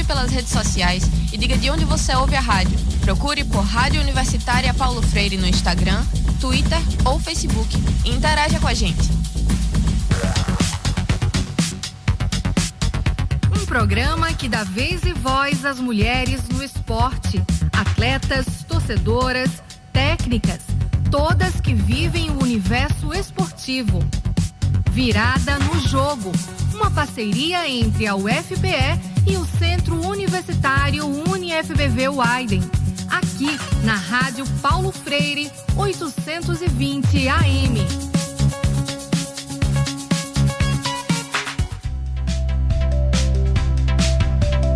pelas redes sociais e diga de onde você ouve a rádio. Procure por Rádio Universitária Paulo Freire no Instagram, Twitter ou Facebook e interaja com a gente. Um programa que dá vez e voz às mulheres no esporte, atletas, torcedoras, técnicas, todas que vivem o universo esportivo. Virada no Jogo, uma parceria entre a UFPE e o Centro Universitário UniFBV Weiden, aqui na Rádio Paulo Freire, 820 AM.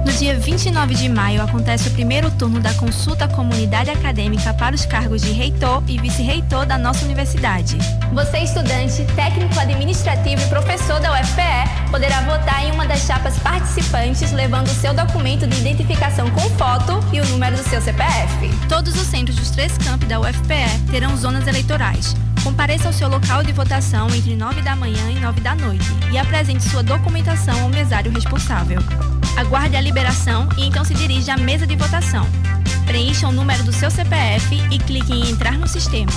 No dia 29 de maio acontece o primeiro turno da consulta à comunidade acadêmica para os cargos de reitor e vice-reitor da nossa universidade. Você, estudante, técnico administrativo e professor da UFPE, poderá votar em uma das chapas participantes levando o seu documento de identificação com foto e o número do seu CPF. Todos os centros dos 3 campi da UFPE terão zonas eleitorais. Compareça ao seu local de votação entre 9 da manhã e 9 da noite e apresente sua documentação ao mesário responsável. Aguarde a liberação e então se dirija à mesa de votação. Preencha o número do seu CPF e clique em entrar no sistema.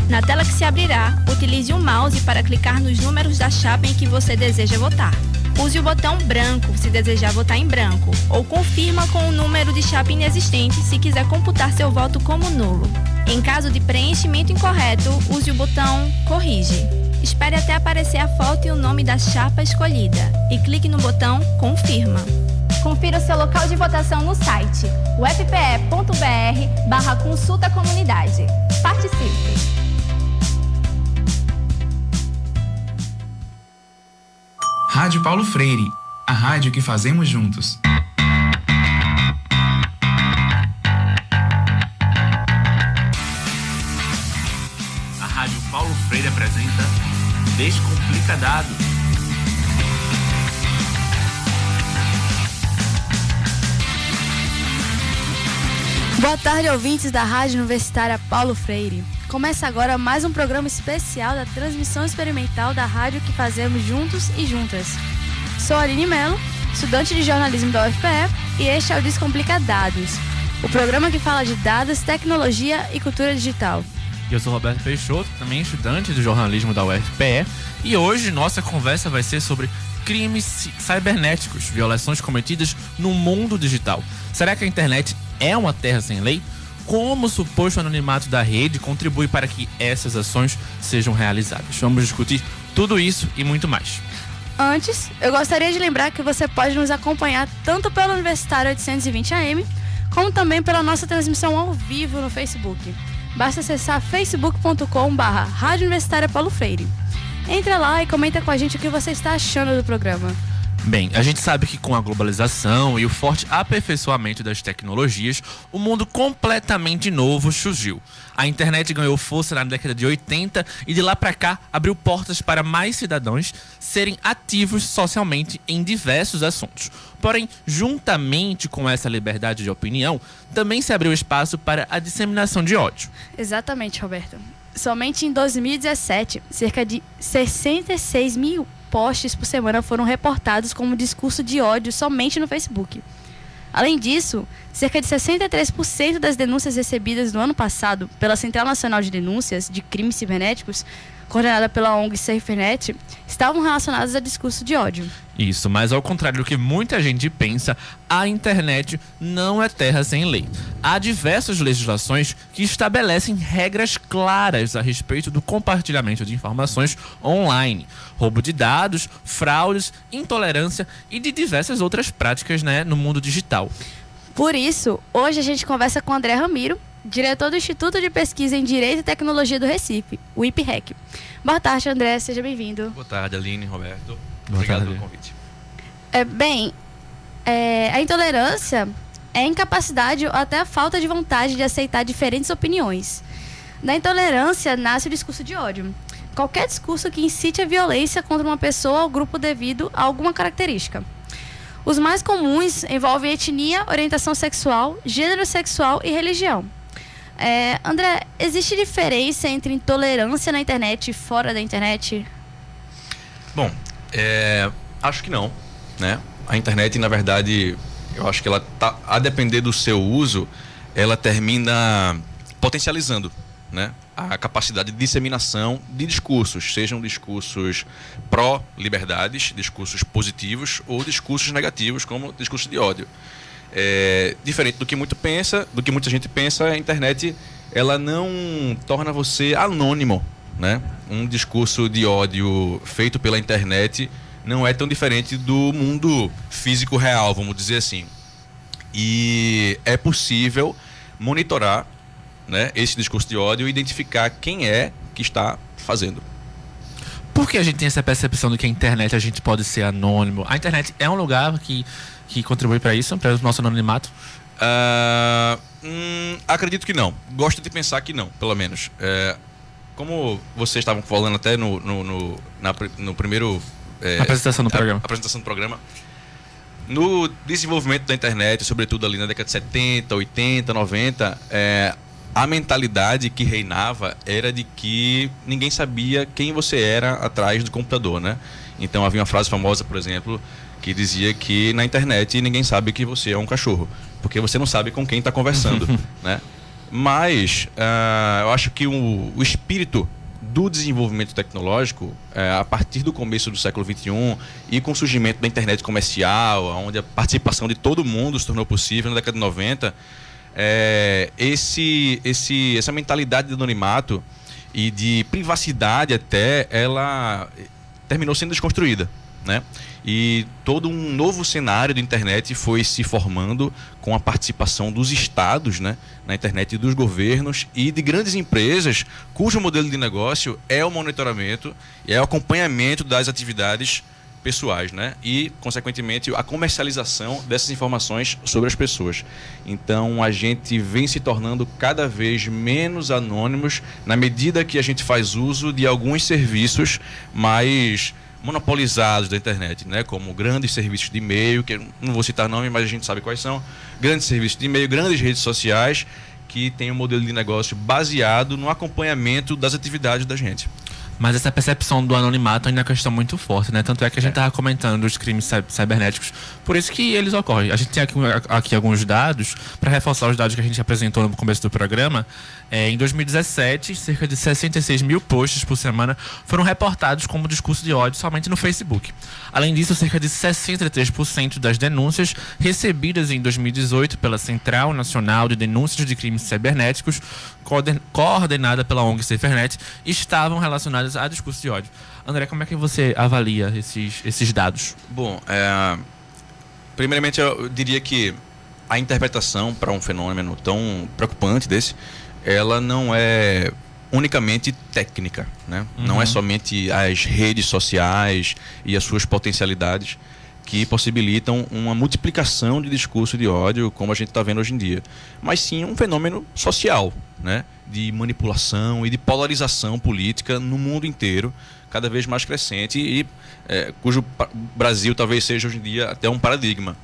Na tela que se abrirá, utilize o mouse para clicar nos números da chapa em que você deseja votar. Use o botão branco se desejar votar em branco, ou confirma com o número de chapa inexistente se quiser computar seu voto como nulo. Em caso de preenchimento incorreto, use o botão corrige. Espere até aparecer a foto e o nome da chapa escolhida e clique no botão confirma. Confira o seu local de votação no site ufpe.br/consulta comunidade. Participe! Rádio Paulo Freire, a rádio que fazemos juntos. A Rádio Paulo Freire apresenta Descomplica Dado. Boa tarde, ouvintes da Rádio Universitária Paulo Freire. Começa agora mais um programa especial da transmissão experimental da rádio que fazemos juntos e juntas. Sou Aline Mello, estudante de jornalismo da UFPE, e este é o Descomplica Dados, o programa que fala de dados, tecnologia e cultura digital. Eu sou Roberto Peixoto, também estudante de jornalismo da UFPE, e hoje nossa conversa vai ser sobre crimes cibernéticos, violações cometidas no mundo digital. Será que a internet é uma terra sem lei? Como o suposto anonimato da rede contribui para que essas ações sejam realizadas? Vamos discutir tudo isso e muito mais. Antes, eu gostaria de lembrar que você pode nos acompanhar tanto pelo Universitário 820 AM, como também pela nossa transmissão ao vivo no Facebook. Basta acessar facebook.com/Rádio Universitária Paulo Freire. Entra lá e comenta com a gente o que você está achando do programa. Bem, a gente sabe que com a globalização e o forte aperfeiçoamento das tecnologias, um mundo completamente novo surgiu. A internet ganhou força na década de 80 e de lá para cá abriu portas para mais cidadãos serem ativos socialmente em diversos assuntos. Porém, juntamente com essa liberdade de opinião, também se abriu espaço para a disseminação de ódio. Exatamente, Roberto. Somente em 2017, cerca de 66 mil posts por semana foram reportados como discurso de ódio somente no Facebook. Além disso, cerca de 63% das denúncias recebidas no ano passado pela Central Nacional de Denúncias de Crimes Cibernéticos, coordenada pela ONG SafeNet, estavam relacionadas a discurso de ódio. Isso, mas ao contrário do que muita gente pensa, a internet não é terra sem lei. Há diversas legislações que estabelecem regras claras a respeito do compartilhamento de informações online, roubo de dados, fraudes, intolerância e de diversas outras práticas, no mundo digital. Por isso, hoje a gente conversa com André Ramiro, diretor do Instituto de Pesquisa em Direito e Tecnologia do Recife, o IPREC. Boa tarde, André, seja bem-vindo. Boa tarde, Aline, Roberto. Obrigado pelo convite. A intolerância é a incapacidade ou até a falta de vontade de aceitar diferentes opiniões. Da intolerância nasce o discurso de ódio. Qualquer discurso que incite a violência contra uma pessoa ou grupo devido a alguma característica. Os mais comuns envolvem etnia, orientação sexual, gênero sexual e religião. André, existe diferença entre intolerância na internet e fora da internet? Bom, acho que não, né? A internet, na verdade, Eu acho que ela a depender do seu uso, ela termina potencializando, né, a capacidade de disseminação de discursos, sejam discursos pró-liberdades, discursos positivos ou discursos negativos, como discursos de ódio. Diferente do que muita gente pensa, a internet ela não torna você anônimo, né? Um discurso de ódio feito pela internet não é tão diferente do mundo físico real, vamos dizer assim. E é possível monitorar, né, esse discurso de ódio e identificar quem é que está fazendo. Por que a gente tem essa percepção de que a internet a gente pode ser anônimo? A internet é um lugar que contribui para isso, para o nosso anonimato? Acredito que não. Gosto de pensar que não, pelo menos. Como vocês estavam falando até no primeiro... apresentação do programa. Apresentação do programa. No desenvolvimento da internet, sobretudo ali na década de 70, 80, 90, a mentalidade que reinava era de que ninguém sabia quem você era atrás do computador, né? Então havia uma frase famosa, por exemplo, que dizia que na internet ninguém sabe que você é um cachorro, porque você não sabe com quem está conversando, né? Mas eu acho que o espírito do desenvolvimento tecnológico, a partir do começo do século XXI e com o surgimento da internet comercial, onde a participação de todo mundo se tornou possível na década de 90, essa mentalidade de anonimato e de privacidade até, ela terminou sendo desconstruída, né? E todo um novo cenário da internet foi se formando com a participação dos estados, né, na internet, dos governos e de grandes empresas cujo modelo de negócio é o monitoramento e é o acompanhamento das atividades pessoais, né? E, consequentemente, a comercialização dessas informações sobre as pessoas. Então, a gente vem se tornando cada vez menos anônimos na medida que a gente faz uso de alguns serviços mais monopolizados da internet, né? Como grandes serviços de e-mail, que eu não vou citar nome, mas a gente sabe quais são, grandes serviços de e-mail, grandes redes sociais que têm um modelo de negócio baseado no acompanhamento das atividades da gente. Mas essa percepção do anonimato ainda é uma questão muito forte, né? Tanto é que a gente estava comentando dos crimes cibernéticos, por isso que eles ocorrem. A gente tem aqui alguns dados, para reforçar os dados que a gente apresentou no começo do programa. Em 2017, cerca de 66 mil posts por semana foram reportados como discurso de ódio somente no Facebook. Além disso, cerca de 63% das denúncias recebidas em 2018 pela Central Nacional de Denúncias de Crimes Cibernéticos, coordenada pela ONG Cifernet, estavam relacionadas a discurso de ódio. André, como é que você avalia esses dados? Bom, primeiramente eu diria que a interpretação para um fenômeno tão preocupante desse, ela não é unicamente técnica, né? Não é somente as redes sociais e as suas potencialidades que possibilitam uma multiplicação de discurso de ódio, como a gente está vendo hoje em dia, mas sim um fenômeno social, né? De manipulação e de polarização política no mundo inteiro, cada vez mais crescente e cujo Brasil talvez seja hoje em dia até um paradigma.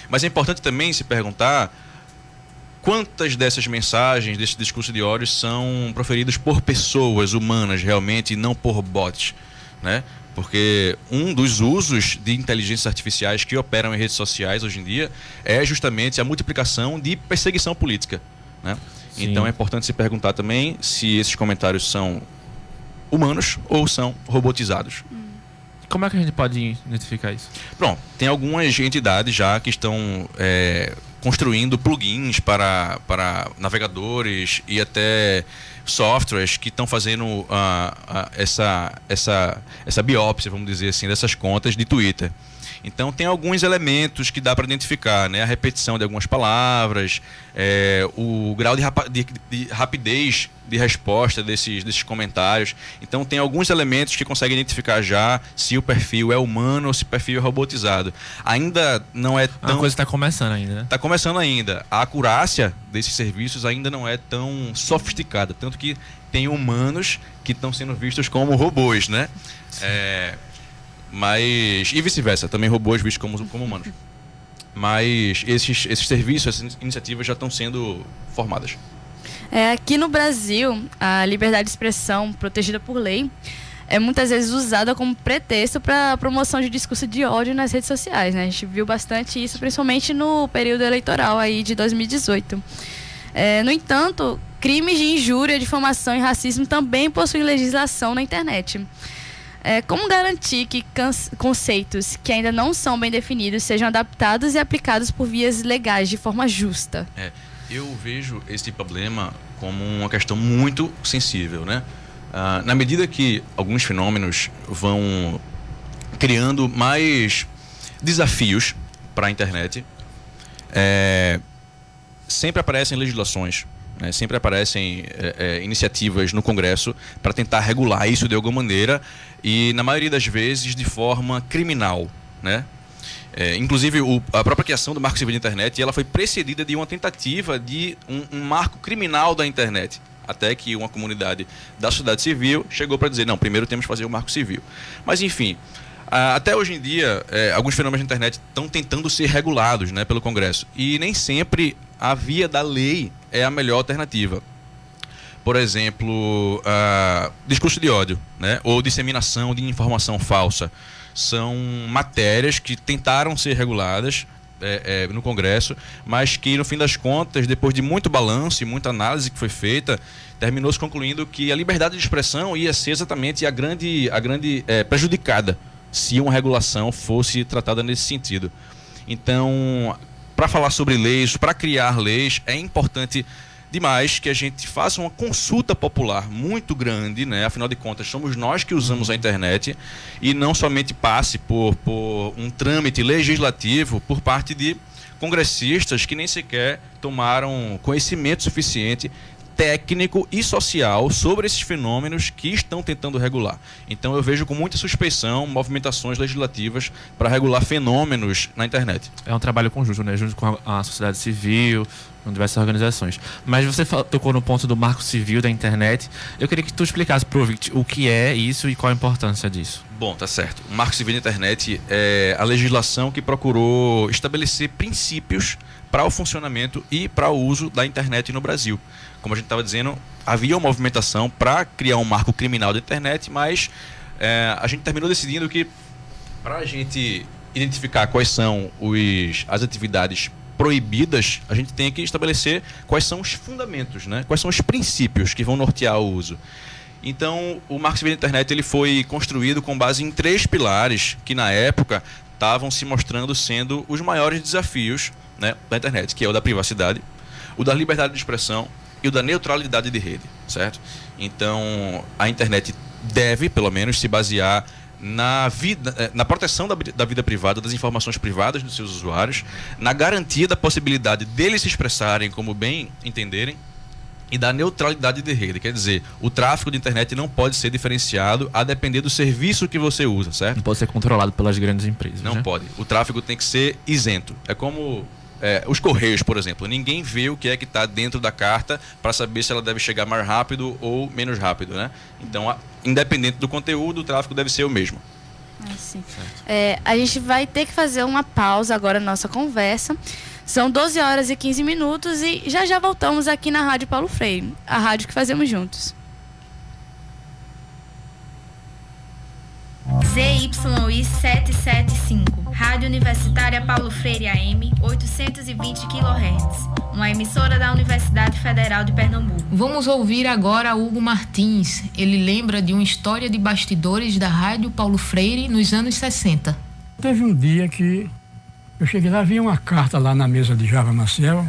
Mas é importante também se perguntar quantas dessas mensagens, desse discurso de ódio são proferidas por pessoas humanas realmente e não por bots, né? Porque um dos usos de inteligências artificiais que operam em redes sociais hoje em dia é justamente a multiplicação de perseguição política, né? Então é importante se perguntar também se esses comentários são humanos ou são robotizados. Como é que a gente pode identificar isso? Pronto, tem algumas entidades já que estão construindo plugins para navegadores e até softwares que estão fazendo essa biópsia, vamos dizer assim, dessas contas de Twitter. Então tem alguns elementos que dá para identificar, né? A repetição de algumas palavras, o grau de rapidez de resposta desses comentários. Então tem alguns elementos que conseguem identificar já se o perfil é humano ou se o perfil é robotizado. Ainda não é tão... A coisa está começando ainda, né? Está começando ainda. A acurácia desses serviços ainda não é tão sofisticada, tanto que tem humanos que estão sendo vistos como robôs, né? Mas, e vice-versa, também robôs vistos como humanos. Mas esses serviços, essas iniciativas já estão sendo formadas. Aqui no Brasil, a liberdade de expressão protegida por lei é muitas vezes usada como pretexto para promoção de discurso de ódio nas redes sociais, né? A gente viu bastante isso, principalmente no período eleitoral aí de 2018. No entanto, crimes de injúria, difamação e racismo também possuem legislação na internet. Como garantir que conceitos que ainda não são bem definidos sejam adaptados e aplicados por vias legais de forma justa? Eu vejo esse problema como uma questão muito sensível, né? Na medida que alguns fenômenos vão criando mais desafios para a internet, sempre aparecem legislações, né? Sempre aparecem iniciativas no Congresso para tentar regular isso de alguma maneira e, na maioria das vezes, de forma criminal, né? Inclusive, a própria criação do Marco Civil da Internet, ela foi precedida de uma tentativa de um marco criminal da internet. Até que uma comunidade da sociedade civil chegou para dizer, não, primeiro temos que fazer o Marco Civil. Mas, enfim, até hoje em dia, alguns fenômenos da internet estão tentando ser regulados, né, pelo Congresso. E nem sempre a via da lei é a melhor alternativa. Por exemplo, discurso de ódio, né, ou disseminação de informação falsa. São matérias que tentaram ser reguladas no Congresso, mas que, no fim das contas, depois de muito balanço e muita análise que foi feita, terminou se concluindo que a liberdade de expressão ia ser exatamente a grande prejudicada se uma regulação fosse tratada nesse sentido. Então, para falar sobre leis, para criar leis, é importante demais que a gente faça uma consulta popular muito grande, né? Afinal de contas, somos nós que usamos a internet e não somente passe por um trâmite legislativo por parte de congressistas que nem sequer tomaram conhecimento suficiente técnico e social sobre esses fenômenos que estão tentando regular. Então eu vejo com muita suspeição movimentações legislativas para regular fenômenos na internet. É um trabalho conjunto, né? Junto com a sociedade civil, com diversas organizações. Mas você tocou no ponto do Marco Civil da internet. Eu queria que tu explicasse para o ouvinte o que é isso e qual a importância disso. Bom, tá certo. O Marco Civil da internet é a legislação que procurou estabelecer princípios para o funcionamento e para o uso da internet no Brasil. Como a gente estava dizendo, havia uma movimentação para criar um marco criminal da internet, mas a gente terminou decidindo que, para a gente identificar quais são as atividades proibidas, a gente tem que estabelecer quais são os fundamentos, né? Quais são os princípios que vão nortear o uso. Então, o Marco Civil da Internet ele foi construído com base em 3 pilares que, na época, estavam se mostrando sendo os maiores desafios, né, da internet, que é o da privacidade, o da liberdade de expressão e o da neutralidade de rede, certo? Então, a internet deve, pelo menos, se basear na proteção da vida privada, das informações privadas dos seus usuários, na garantia da possibilidade deles se expressarem como bem entenderem e da neutralidade de rede. Quer dizer, o tráfego de internet não pode ser diferenciado a depender do serviço que você usa, certo? Não pode ser controlado pelas grandes empresas. Não, né? Pode. O tráfego tem que ser isento. É como os Correios, por exemplo. Ninguém vê o que é que está dentro da carta para saber se ela deve chegar mais rápido ou menos rápido, né? Então, independente do conteúdo, o tráfego deve ser o mesmo. Sim. A gente vai ter que fazer uma pausa agora na nossa conversa. São 12 horas e 15 minutos e já voltamos aqui na Rádio Paulo Freire, a rádio que fazemos juntos. ZYI 775, Rádio Universitária Paulo Freire AM, 820 kHz, uma emissora da Universidade Federal de Pernambuco. Vamos ouvir agora Hugo Martins. Ele lembra de uma história de bastidores da Rádio Paulo Freire nos anos 60. Teve um dia que eu cheguei lá, havia uma carta lá na mesa de Java Maciel,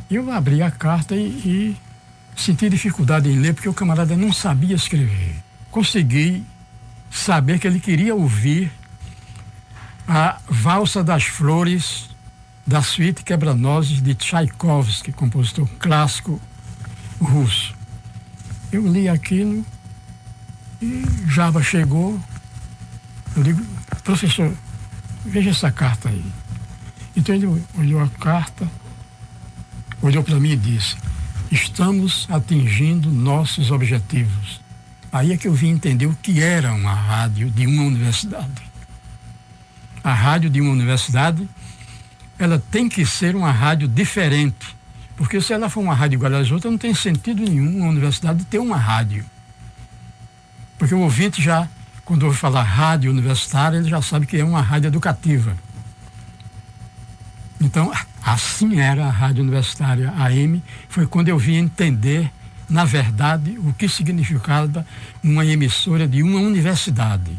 e eu abri a carta e senti dificuldade em ler, porque o camarada não sabia escrever. Consegui saber que ele queria ouvir a Valsa das Flores da Suíte Quebra-Nozes de Tchaikovsky, compositor clássico russo. Eu li aquilo e Java chegou. Eu digo, professor, veja essa carta aí. Então ele olhou a carta, olhou para mim e disse: estamos atingindo nossos objetivos. Aí é que eu vim entender o que era uma rádio de uma universidade. A rádio de uma universidade, ela tem que ser uma rádio diferente, porque se ela for uma rádio igual às outras, não tem sentido nenhum uma universidade ter uma rádio. Porque o ouvinte já, quando ouve falar rádio universitária, ele já sabe que é uma rádio educativa. Então, assim era a Rádio Universitária AM, foi quando eu vim entender, na verdade, o que significava uma emissora de uma universidade.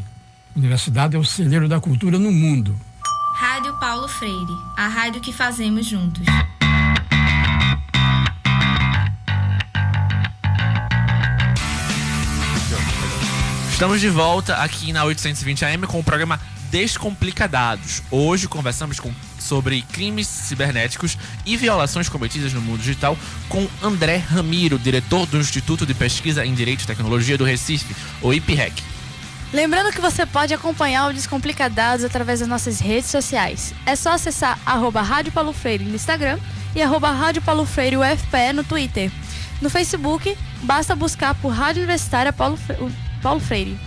Universidade é o celeiro da cultura no mundo. Rádio Paulo Freire, a rádio que fazemos juntos. Estamos de volta aqui na 820 AM com o programa Descomplicadados. Hoje conversamos sobre crimes cibernéticos e violações cometidas no mundo digital com André Ramiro, diretor do Instituto de Pesquisa em Direito e Tecnologia do Recife, o IPREC. Lembrando que você pode acompanhar o Descomplicadados através das nossas redes sociais. É só acessar @Rádio Paulo Freire no Instagram e @Rádio Paulo Freire UFPE no Twitter. No Facebook, basta buscar por Rádio Universitária Paulo Freire.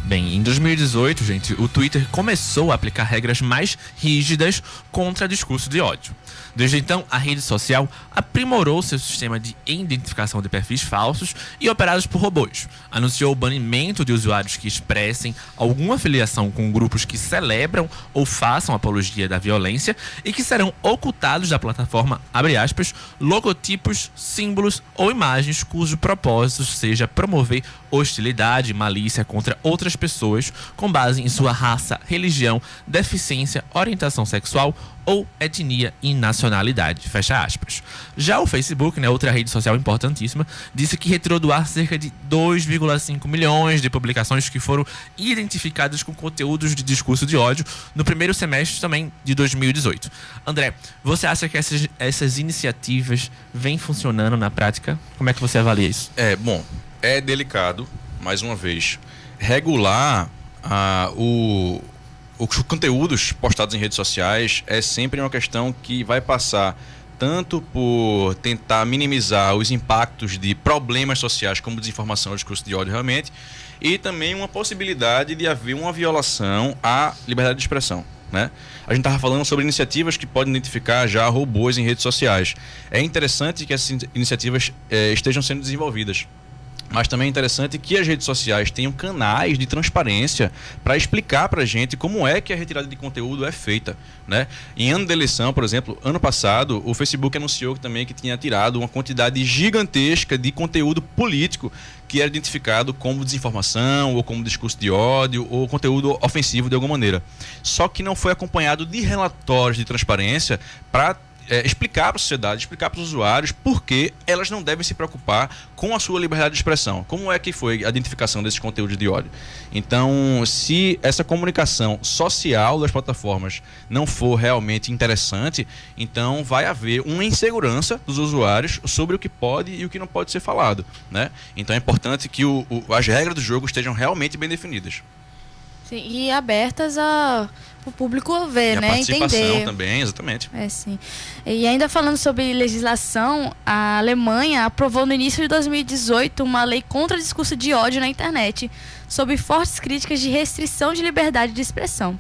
Bem, em 2018, gente, o Twitter começou a aplicar regras mais rígidas contra discurso de ódio. Desde então, a rede social aprimorou seu sistema de identificação de perfis falsos e operados por robôs. Anunciou o banimento de usuários que expressem alguma filiação com grupos que celebram ou façam apologia da violência e que serão ocultados da plataforma, abre aspas, logotipos, símbolos ou imagens cujo propósito seja promover hostilidade e malícia contra outras pessoas com base em sua raça, religião, deficiência, orientação sexual ou etnia e nacionalidade, fecha aspas. Já o Facebook, outra rede social importantíssima, disse que retirou do ar cerca de 2,5 milhões de publicações que foram identificadas com conteúdos de discurso de ódio no primeiro semestre também de 2018. André, você acha que essas iniciativas vêm funcionando na prática? Como é que você avalia isso? Bom, é delicado, mais uma vez, regular os conteúdos postados em redes sociais é sempre uma questão que vai passar tanto por tentar minimizar os impactos de problemas sociais como desinformação ou discurso de ódio realmente, e também uma possibilidade de haver uma violação à liberdade de expressão, né? A gente estava falando sobre iniciativas que podem identificar já robôs em redes sociais. É interessante que essas iniciativas estejam sendo desenvolvidas. Mas também é interessante que as redes sociais tenham canais de transparência para explicar para a gente como é que a retirada de conteúdo é feita, né? Em ano de eleição, por exemplo, ano passado, o Facebook anunciou também que tinha tirado uma quantidade gigantesca de conteúdo político que era identificado como desinformação ou como discurso de ódio ou conteúdo ofensivo de alguma maneira. Só que não foi acompanhado de relatórios de transparência para explicar para a sociedade, explicar para os usuários por que elas não devem se preocupar com a sua liberdade de expressão. Como é que foi a identificação desses conteúdos de ódio? Então, se essa comunicação social das plataformas não for realmente interessante, então vai haver uma insegurança dos usuários sobre o que pode e o que não pode ser falado, né? Então é importante que as regras do jogo estejam realmente bem definidas. Sim, e abertas o público ver, e né? A participação entender também, exatamente. Sim. E ainda falando sobre legislação, a Alemanha aprovou no início de 2018 uma lei contra o discurso de ódio na internet, sob fortes críticas de restrição de liberdade de expressão.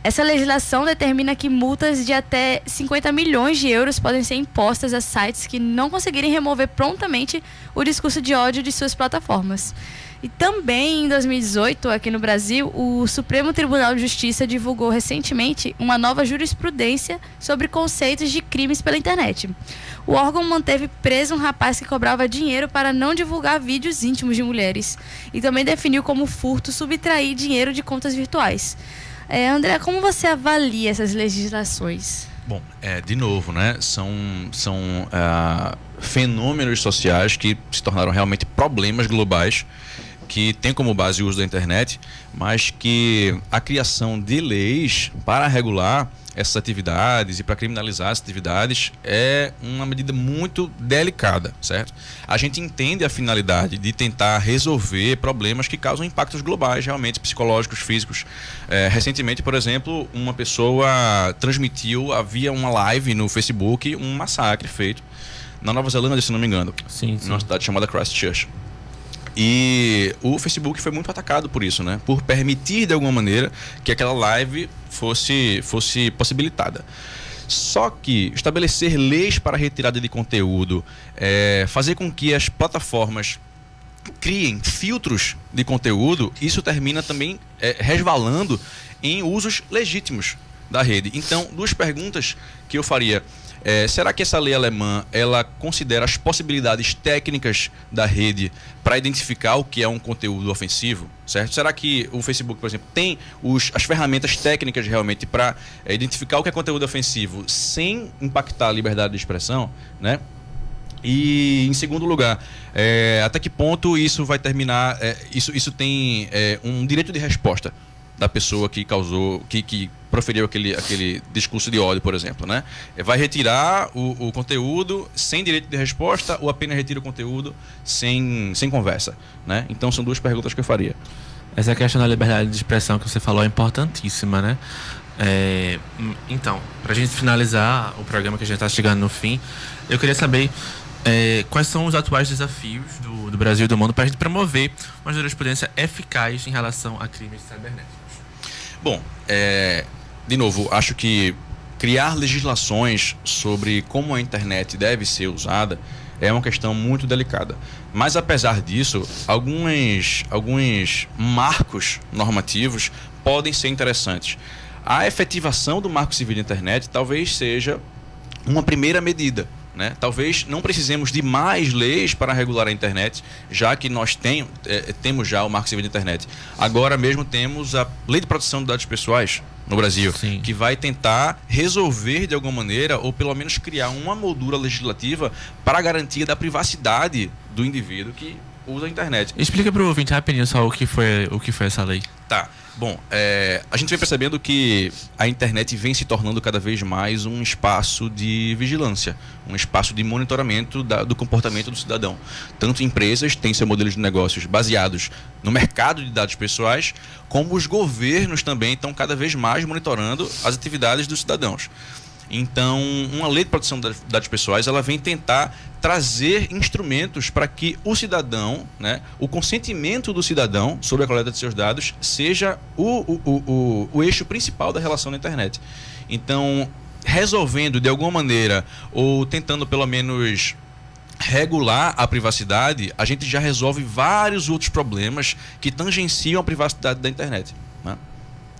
Essa legislação determina que multas de até 50 milhões de euros podem ser impostas a sites que não conseguirem remover prontamente o discurso de ódio de suas plataformas. E também em 2018, aqui no Brasil, o Supremo Tribunal de Justiça divulgou recentemente uma nova jurisprudência sobre conceitos de crimes pela internet. O órgão manteve preso um rapaz que cobrava dinheiro para não divulgar vídeos íntimos de mulheres e também definiu como furto subtrair dinheiro de contas virtuais. André, como você avalia essas legislações? Bom, de novo, né? São fenômenos sociais que se tornaram realmente problemas globais, que tem como base o uso da internet, mas que a criação de leis para regular essas atividades e para criminalizar essas atividades é uma medida muito delicada, certo? A gente entende a finalidade de tentar resolver problemas que causam impactos globais, realmente psicológicos, físicos. Recentemente, por exemplo, uma pessoa transmitiu, havia uma live no Facebook, um massacre feito na Nova Zelândia, se não me engano, numa cidade chamada Christchurch. E o Facebook foi muito atacado por isso, né? Por permitir de alguma maneira que aquela live fosse possibilitada. Só que estabelecer leis para retirada de conteúdo, fazer com que as plataformas criem filtros de conteúdo, isso termina também resvalando em usos legítimos da rede. Então, 2 perguntas que eu faria. Será que essa lei alemã, ela considera as possibilidades técnicas da rede para identificar o que é um conteúdo ofensivo, certo? Será que o Facebook, por exemplo, tem as ferramentas técnicas realmente para identificar o que é conteúdo ofensivo sem impactar a liberdade de expressão, né? E, em segundo lugar, até que ponto isso vai terminar, isso tem um direito de resposta da pessoa que causou, que proferiu aquele discurso de ódio, por exemplo, né? Vai retirar o conteúdo sem direito de resposta ou apenas retira o conteúdo sem conversa, né? Então são 2 perguntas que eu faria. Essa questão da liberdade de expressão que você falou é importantíssima, né? Então, pra gente finalizar o programa, que a gente está chegando no fim, eu queria saber quais são os atuais desafios do Brasil e do mundo para a gente promover uma jurisprudência eficaz em relação a crimes cibernéticos. Bom, de novo, acho que criar legislações sobre como a internet deve ser usada é uma questão muito delicada. Mas, apesar disso, alguns marcos normativos podem ser interessantes. A efetivação do Marco Civil da Internet talvez seja uma primeira medida, né? Talvez não precisemos de mais leis para regular a internet, já que nós temos já o Marco Civil da Internet. Agora mesmo temos a Lei de Proteção de Dados Pessoais no Brasil, Sim. que vai tentar resolver de alguma maneira, ou pelo menos criar uma moldura legislativa para a garantia da privacidade do indivíduo que usa a internet. Explica para o ouvinte rapidinho só o que foi essa lei. Tá. Bom, a gente vem percebendo que a internet vem se tornando cada vez mais um espaço de vigilância, um espaço de monitoramento do comportamento do cidadão. Tanto empresas têm seus modelos de negócios baseados no mercado de dados pessoais, como os governos também estão cada vez mais monitorando as atividades dos cidadãos. Então, uma lei de proteção de dados pessoais, ela vem tentar trazer instrumentos para que o cidadão, né, o consentimento do cidadão sobre a coleta de seus dados seja o eixo principal da relação na internet. Então, resolvendo de alguma maneira, ou tentando pelo menos regular a privacidade, a gente já resolve vários outros problemas que tangenciam a privacidade da internet, né?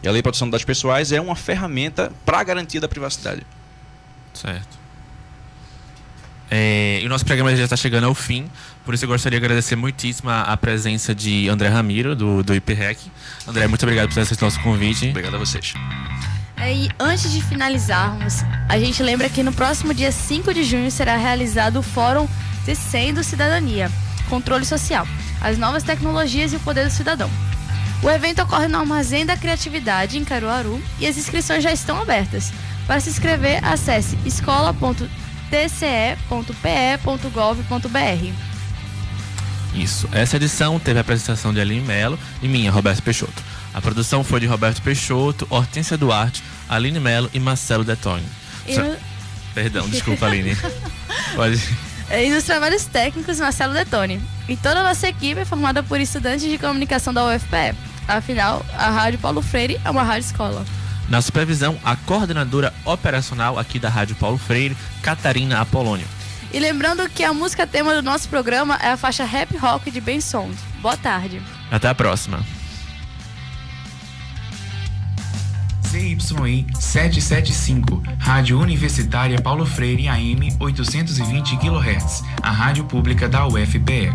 E a lei de proteção de dados pessoais é uma ferramenta para a garantia da privacidade. Certo. E o nosso programa já está chegando ao fim, por isso eu gostaria de agradecer muitíssimo a presença de André Ramiro, do IPREC. André, muito obrigado por aceitar o nosso convite. Obrigado a vocês. E antes de finalizarmos, a gente lembra que no próximo dia 5 de junho será realizado o Fórum Tecendo Cidadania, Controle Social, as novas tecnologias e o poder do cidadão. O evento ocorre no Armazém da Criatividade, em Caruaru, e as inscrições já estão abertas. Para se inscrever, acesse escola.tce.pe.gov.br. Isso. Essa edição teve a apresentação de Aline Mello e minha, Roberto Peixoto. A produção foi de Roberto Peixoto, Hortência Duarte, Aline Mello e Marcelo Detoni. Perdão, desculpa, Aline. Pode... E nos trabalhos técnicos, Marcelo Detoni. E toda a nossa equipe é formada por estudantes de comunicação da UFPE. Afinal, a Rádio Paulo Freire é uma rádio escola. Na supervisão, a coordenadora operacional aqui da Rádio Paulo Freire, Catarina Apolônio. E lembrando que a música tema do nosso programa é a faixa Rap Rock de Ben Song. Boa tarde. Até a próxima. CYI 775, Rádio Universitária Paulo Freire AM 820 kHz, a rádio pública da UFPE.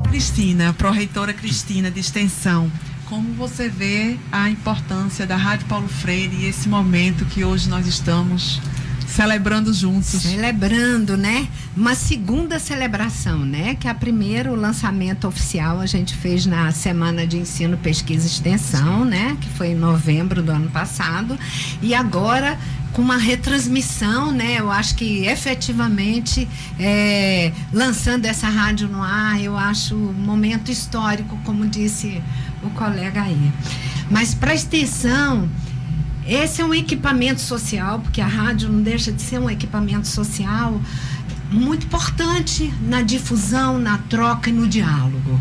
Cristina, pró-reitora Cristina de Extensão, como você vê a importância da Rádio Paulo Freire e esse momento que hoje nós estamos celebrando juntos? Celebrando, né? Uma segunda celebração, né? Que a primeira, o lançamento oficial, a gente fez na Semana de Ensino, Pesquisa e Extensão, né? Que foi em novembro do ano passado. E agora, com uma retransmissão, né? Eu acho que efetivamente lançando essa rádio no ar, eu acho um momento histórico, como disse o colega aí. Mas para a extensão, esse é um equipamento social, porque a rádio não deixa de ser um equipamento social muito importante na difusão, na troca e no diálogo.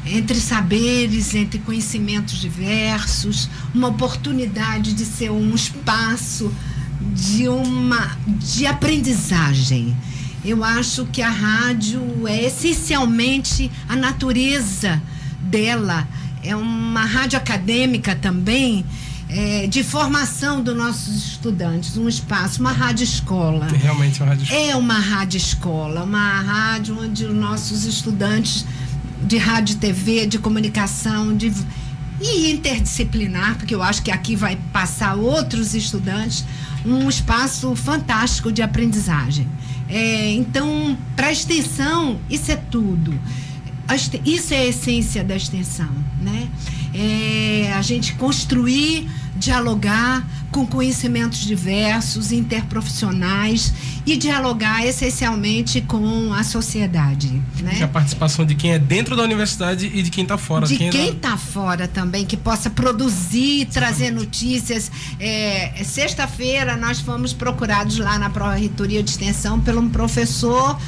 Entre saberes, entre conhecimentos diversos, uma oportunidade de ser um espaço de aprendizagem. Eu acho que a rádio é essencialmente a natureza dela. É uma rádio acadêmica também, de formação dos nossos estudantes, um espaço, uma rádio escola. Realmente uma rádio escola. É uma rádio escola, uma rádio onde os nossos estudantes de rádio e TV, de comunicação, e interdisciplinar, porque eu acho que aqui vai passar outros estudantes, um espaço fantástico de aprendizagem. Então, para a extensão, isso é tudo. Isso é a essência da extensão, né? A gente construir, dialogar com conhecimentos diversos, interprofissionais e dialogar essencialmente com a sociedade, né? E a participação de quem é dentro da universidade e de quem está fora. De quem está fora também, que possa produzir, trazer notícias. Sexta-feira nós fomos procurados lá na Pró-Reitoria de Extensão por um professor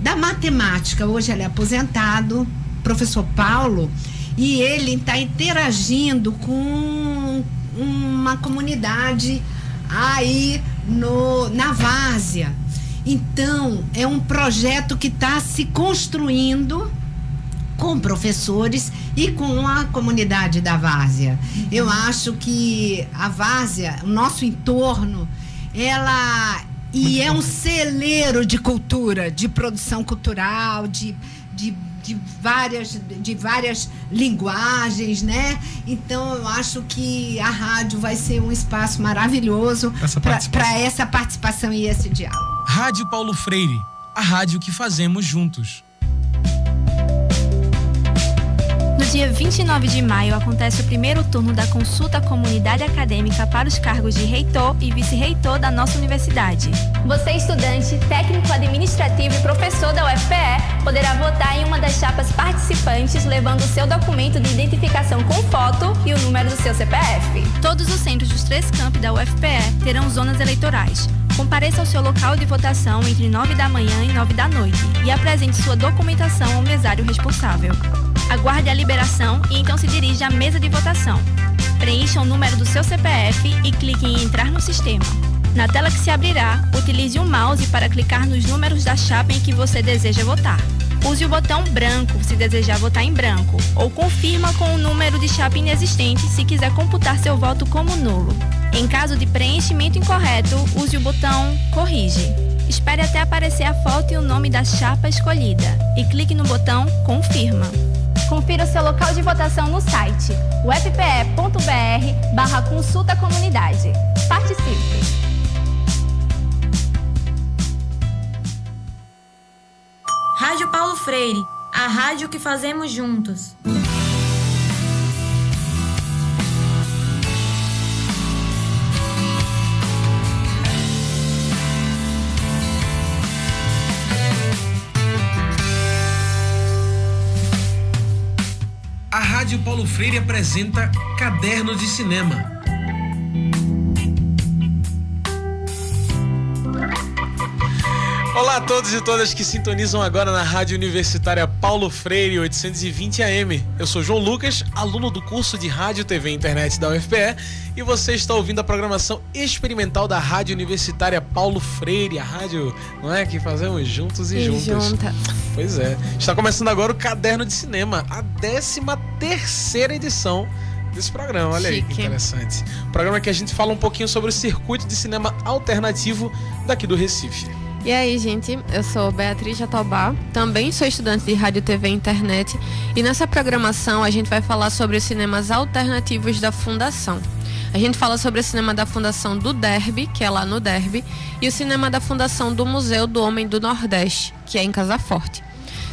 da matemática, hoje ele é aposentado, professor Paulo, e ele está interagindo com uma comunidade aí na Várzea. Então, é um projeto que está se construindo com professores e com a comunidade da Várzea. Eu acho que a Várzea, o nosso entorno, e é um celeiro de cultura, de produção cultural, de várias linguagens, né? Então, eu acho que a rádio vai ser um espaço maravilhoso para essa participação e esse diálogo. Rádio Paulo Freire, a rádio que fazemos juntos. No dia 29 de maio acontece o primeiro turno da consulta à comunidade acadêmica para os cargos de reitor e vice-reitor da nossa universidade. Você, estudante, técnico administrativo e professor da UFPE, poderá votar em uma das chapas participantes levando o seu documento de identificação com foto e o número do seu CPF. Todos os centros dos 3 campi da UFPE terão zonas eleitorais. Compareça ao seu local de votação entre 9 da manhã e 9 da noite e apresente sua documentação ao mesário responsável. Aguarde a liberação e então se dirija à mesa de votação. Preencha o número do seu CPF e clique em entrar no sistema. Na tela que se abrirá, utilize o mouse para clicar nos números da chapa em que você deseja votar. Use o botão branco se desejar votar em branco, ou confirma com o número de chapa inexistente se quiser computar seu voto como nulo. Em caso de preenchimento incorreto, use o botão corrige. Espere até aparecer a foto e o nome da chapa escolhida e clique no botão confirma. Confira o seu local de votação no site ufpe.br/consulta comunidade. Participe! Rádio Paulo Freire, a rádio que fazemos juntos. A Rádio Paulo Freire apresenta Caderno de Cinema. Olá a todos e todas que sintonizam agora na Rádio Universitária Paulo Freire 820 AM. Eu sou João Lucas, aluno do curso de Rádio, TV e Internet da UFPE, e você está ouvindo a programação experimental da Rádio Universitária Paulo Freire, a rádio, não é, que fazemos juntos e juntas. Pois é. Está começando agora o Caderno de Cinema, a 13ª edição desse programa. Olha aí que interessante. Programa que a gente fala um pouquinho sobre o circuito de cinema alternativo daqui do Recife. E aí, gente, eu sou Beatriz Jatobá, também sou estudante de Rádio, TV e Internet, e nessa programação a gente vai falar sobre os cinemas alternativos da Fundação. A gente fala sobre o cinema da Fundação do Derby, que é lá no Derby, e o cinema da Fundação do Museu do Homem do Nordeste, que é em Casa Forte.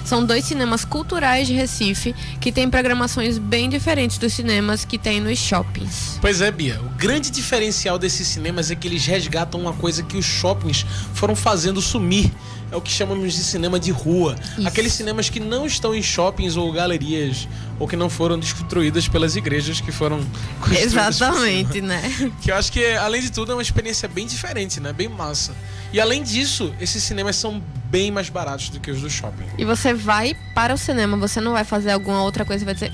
São 2 cinemas culturais de Recife que têm programações bem diferentes dos cinemas que tem nos shoppings. Pois é, Bia. O grande diferencial desses cinemas é que eles resgatam uma coisa que os shoppings foram fazendo sumir. É o que chamamos de cinema de rua. Isso. Aqueles cinemas que não estão em shoppings ou galerias, ou que não foram destruídas pelas igrejas que foram construídas. Exatamente, né? Que eu acho que, além de tudo, é uma experiência bem diferente, né? Bem massa. E além disso, esses cinemas são bem mais baratos do que os do shopping. E você vai para o cinema, você não vai fazer alguma outra coisa e vai dizer,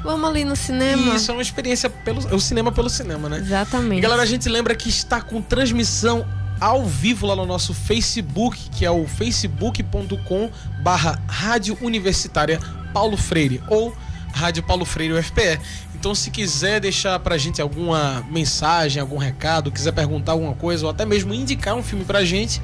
vamos ali no cinema. E isso é uma experiência o cinema pelo cinema, né? Exatamente. E galera, a gente lembra que está com transmissão ao vivo lá no nosso Facebook, que é o facebook.com/Rádio Universitária Paulo Freire ou Rádio Paulo Freire UFPE. Então, se quiser deixar pra gente alguma mensagem, algum recado, quiser perguntar alguma coisa ou até mesmo indicar um filme pra gente,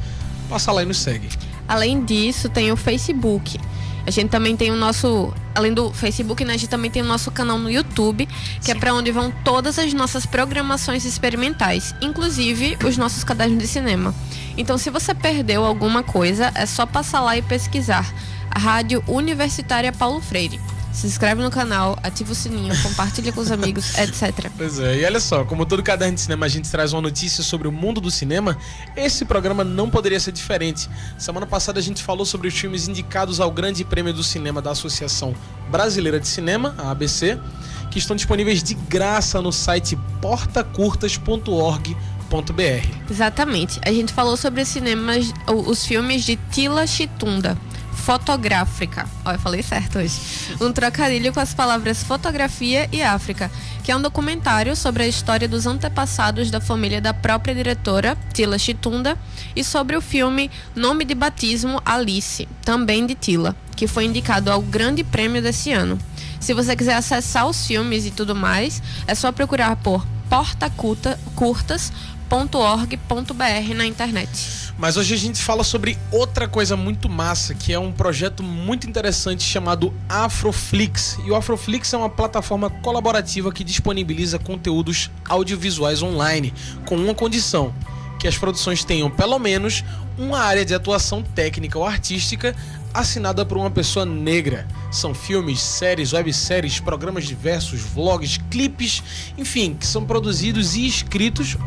passa lá e nos segue. Além disso, tem o Facebook. A gente também tem o nosso, além do Facebook, né, a gente também tem o nosso canal no YouTube, que é para onde vão todas as nossas programações experimentais, inclusive os nossos cadernos de cinema. Então, se você perdeu alguma coisa, é só passar lá e pesquisar a Rádio Universitária Paulo Freire. Se inscreve no canal, ativa o sininho, compartilha com os amigos, etc. Pois é, e olha só, como todo caderno de cinema a gente traz uma notícia sobre o mundo do cinema, esse programa não poderia ser diferente. Semana passada a gente falou sobre os filmes indicados ao Grande Prêmio do Cinema da Associação Brasileira de Cinema, a ABC, que estão disponíveis de graça no site portacurtas.org.br. Exatamente, a gente falou sobre os filmes de Tila Chitunda, Fotográfica. Ó, eu falei certo hoje. Um trocadilho com as palavras fotografia e África, que é um documentário sobre a história dos antepassados da família da própria diretora, Tila Chitunda, e sobre o filme Nome de Batismo, Alice, também de Tila, que foi indicado ao Grande Prêmio desse ano. Se você quiser acessar os filmes e tudo mais, é só procurar por portacurtas.org.br na internet. Mas hoje a gente fala sobre outra coisa muito massa, que é um projeto muito interessante chamado Afroflix. E o Afroflix é uma plataforma colaborativa que disponibiliza conteúdos audiovisuais online, com uma condição: que as produções tenham pelo menos uma área de atuação técnica ou artística assinada por uma pessoa negra. São filmes, séries, webséries, programas diversos, vlogs, clipes, enfim, que são produzidos e escritos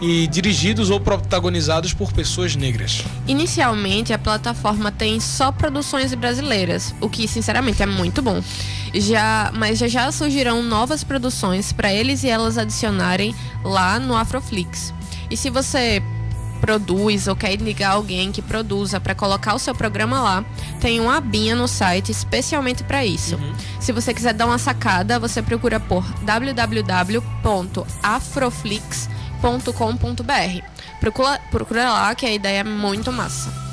e dirigidos ou protagonizados por pessoas negras. Inicialmente, a plataforma tem só produções brasileiras, o que sinceramente é muito bom. Mas já surgirão novas produções para eles e elas adicionarem lá no Afroflix. E se você produz ou quer indicar alguém que produza para colocar o seu programa lá, tem uma abinha no site especialmente para isso. Se você quiser dar uma sacada, você procura por www.afroflix.com.br. Procura lá que a ideia é muito massa.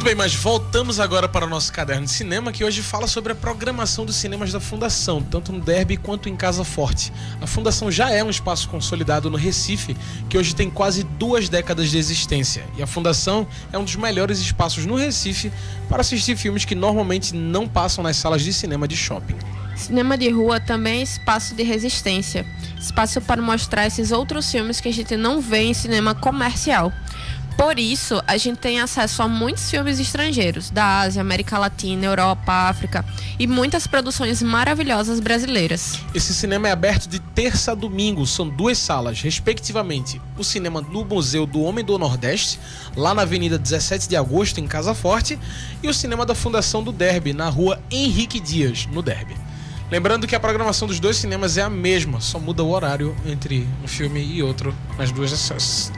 Bem, mas voltamos agora para o nosso caderno de cinema, que hoje fala sobre a programação dos cinemas da Fundação, tanto no Derby quanto em Casa Forte. A Fundação já é um espaço consolidado no Recife, que hoje tem quase 2 décadas de existência. E a Fundação é um dos melhores espaços no Recife para assistir filmes que normalmente não passam nas salas de cinema de shopping. Cinema de rua também é espaço de resistência, espaço para mostrar esses outros filmes que a gente não vê em cinema comercial. Por isso, a gente tem acesso a muitos filmes estrangeiros, da Ásia, América Latina, Europa, África e muitas produções maravilhosas brasileiras. Esse cinema é aberto de terça a domingo, são 2 salas, respectivamente. O cinema do Museu do Homem do Nordeste, lá na Avenida 17 de Agosto, em Casa Forte, e o cinema da Fundação do Derby, na Rua Henrique Dias, no Derby. Lembrando que a programação dos 2 cinemas é a mesma, só muda o horário entre um filme e outro nas duas sessões.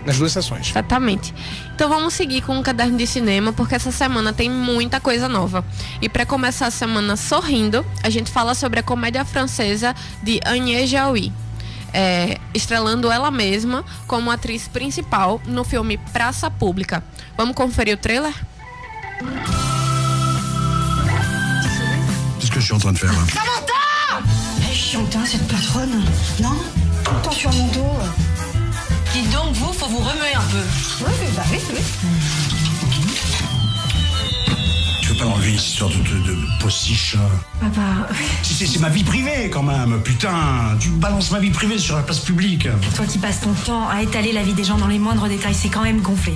Exatamente. Então vamos seguir com o caderno de cinema, porque essa semana tem muita coisa nova. E para começar a semana sorrindo, a gente fala sobre a comédia francesa de Agnès Jaoui, estrelando ela mesma como atriz principal no filme Praça Pública. Vamos conferir o trailer? Qu'est-ce que je suis en train de faire là? Samantha! Chiantin, cette patronne. Non? Tout le temps sur mon dos. Dites donc, vous, faut vous remuer un peu. Oui, bah oui. Tu veux pas enlever une histoire de postiche? Papa... C'est ma vie privée, quand même. Putain, tu balances ma vie privée sur la place publique. Toi qui passes ton temps à étaler la vie des gens dans les moindres détails, c'est quand même gonflé.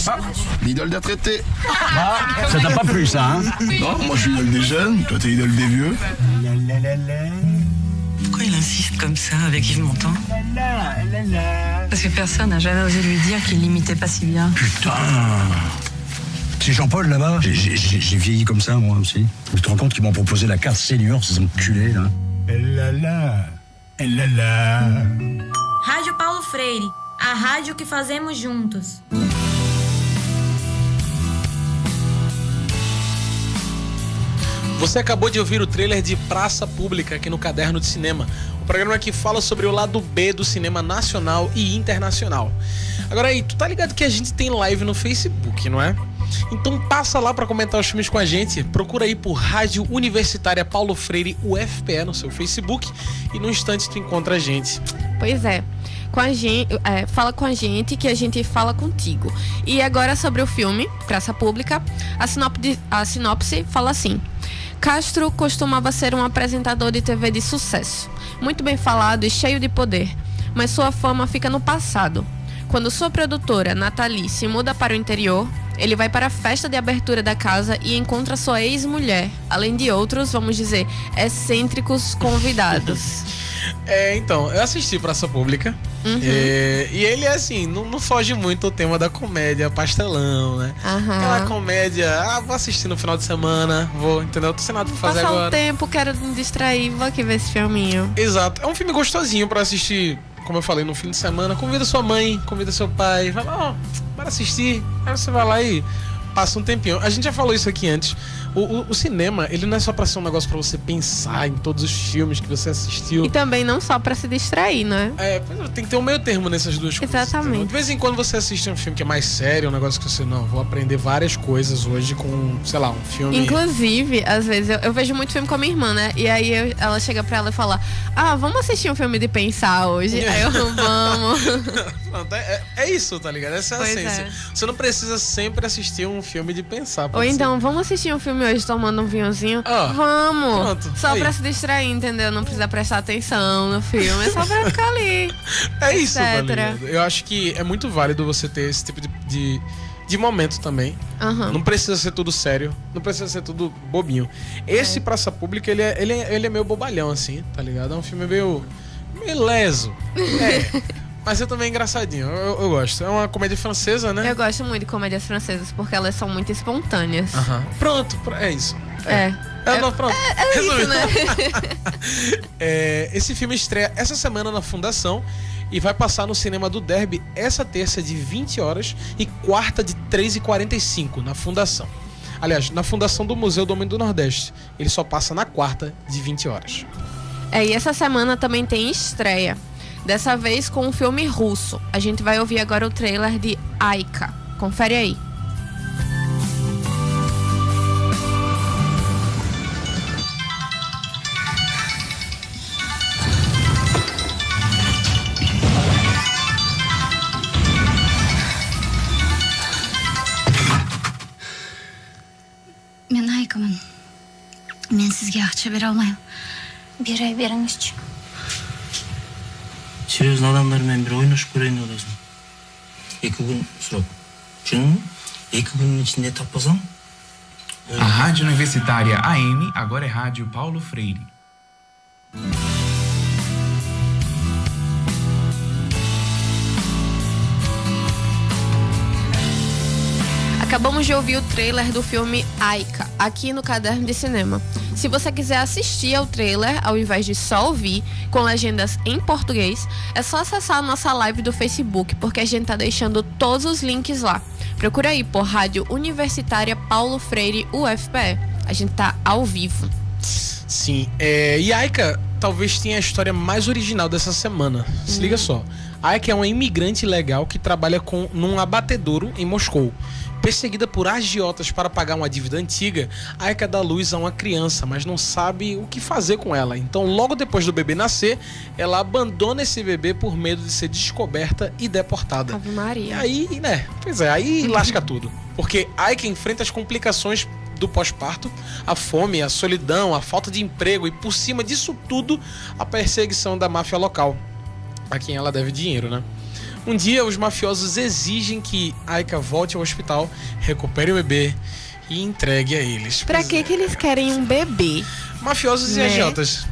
Ah, l'idole d'un traité. Ah, ça t'a pas plu, ça, hein? Non, moi je suis l'idole des jeunes, toi t'es l'idole des vieux. Pourquoi il insiste comme ça avec Yves Montand? Parce que personne n'a jamais osé lui dire qu'il l'imitait pas si bien. Putain! C'est Jean-Paul là-bas. J'ai vieilli comme ça, moi aussi. Tu te rends compte qu'ils m'ont proposé la carte senior, ces enculés, là? Rádio Paulo Freire, a rádio que fazemos juntos. Você acabou de ouvir o trailer de Praça Pública aqui no Caderno de Cinema, o programa que fala sobre o lado B do cinema nacional e internacional. Agora aí, tu tá ligado que a gente tem live no Facebook, não é? Então passa lá pra comentar os filmes com a gente, procura aí por Rádio Universitária Paulo Freire UFPE no seu Facebook e no instante tu encontra a gente. Pois é. Com a gente, fala com a gente que a gente fala contigo. E agora sobre o filme Praça Pública, a sinopse fala assim: Castro costumava ser um apresentador de TV de sucesso, muito bem falado e cheio de poder, mas sua fama fica no passado. Quando sua produtora, Nathalie, se muda para o interior, ele vai para a festa de abertura da casa e encontra sua ex-mulher, além de outros, vamos dizer, excêntricos convidados. Então, eu assisti Praça Pública. E ele, assim, não foge muito o tema da comédia, pastelão, né? Aquela comédia, vou assistir no final de semana, entendeu? Tô sem nada pra fazer agora. Passar o tempo, quero me distrair, vou aqui ver esse filminho. Exato, é um filme gostosinho pra assistir, como eu falei, no fim de semana. Convida sua mãe, convida seu pai, vai lá, bora assistir. Aí você vai lá e passa um tempinho. A gente já falou isso aqui antes. O cinema, ele não é só pra ser um negócio pra você pensar em todos os filmes que você assistiu. E também não só pra se distrair, né? Tem que ter um meio termo nessas duas coisas. Exatamente. Entendeu? De vez em quando você assiste um filme que é mais sério, um negócio que você, vou aprender várias coisas hoje com, sei lá, um filme... Inclusive, às vezes, eu vejo muito filme com a minha irmã, né? E aí ela chega pra ela e fala, vamos assistir um filme de pensar hoje? Aí eu, vamos. É isso, tá ligado? Essa é a essência. Você não precisa sempre assistir um filme de pensar. Ou então, vamos assistir um filme hoje tomando um vinhozinho? Vamos! Pronto, só aí. Pra se distrair, entendeu? Não precisa prestar atenção no filme, é só pra ficar ali. É isso, tá ligado? Eu acho que é muito válido você ter esse tipo de momento também. Não precisa ser tudo sério, não precisa ser tudo bobinho. Esse Praça Pública, ele é meio bobalhão, assim, tá ligado? É um filme meio leso. Mas é também engraçadinho, eu gosto. É uma comédia francesa, né? Eu gosto muito de comédias francesas, porque elas são muito espontâneas. Pronto, é isso. Pronto. É isso, né? Esse filme estreia essa semana na Fundação e vai passar no cinema do Derby essa terça de 20 horas e quarta de 3h45 na Fundação. Aliás, na Fundação do Museu do Homem do Nordeste. Ele só passa na quarta de 20 horas. E essa semana também tem estreia. Dessa vez com um filme russo. A gente vai ouvir agora o trailer de Aika. Confere aí. Мен Айкамын. Мен сізге ақша бере алмаймын. Бере беріңізші. Серьезно адамдармен бір ойнашып көрейін одасың. 2 күн сұрап. Шын? 2 күннің içinde таппасаң? A Rádio Universitária AM agora é Rádio Paulo Freire. Acabamos de ouvir o trailer do filme Aika, aqui no Caderno de Cinema. Se você quiser assistir ao trailer, ao invés de só ouvir, com legendas em português, é só acessar a nossa live do Facebook, porque a gente tá deixando todos os links lá. Procura aí por Rádio Universitária Paulo Freire UFPE. A gente tá ao vivo. Sim, e Aika talvez tenha a história mais original dessa semana. Se liga só. Aika é uma imigrante ilegal que trabalha num abatedouro em Moscou. Perseguida por agiotas para pagar uma dívida antiga, Aika dá luz a uma criança, mas não sabe o que fazer com ela. Então, logo depois do bebê nascer, ela abandona esse bebê por medo de ser descoberta e deportada. Ave Maria. E aí, né? Pois é, aí lasca tudo. Porque Aika enfrenta as complicações do pós-parto, a fome, a solidão, a falta de emprego e, por cima disso tudo, a perseguição da máfia local, a quem ela deve dinheiro, né? Um dia, os mafiosos exigem que Aika volte ao hospital, recupere o bebê e entregue a eles. Pra que eles querem um bebê? Mafiosos, né? E agiotas.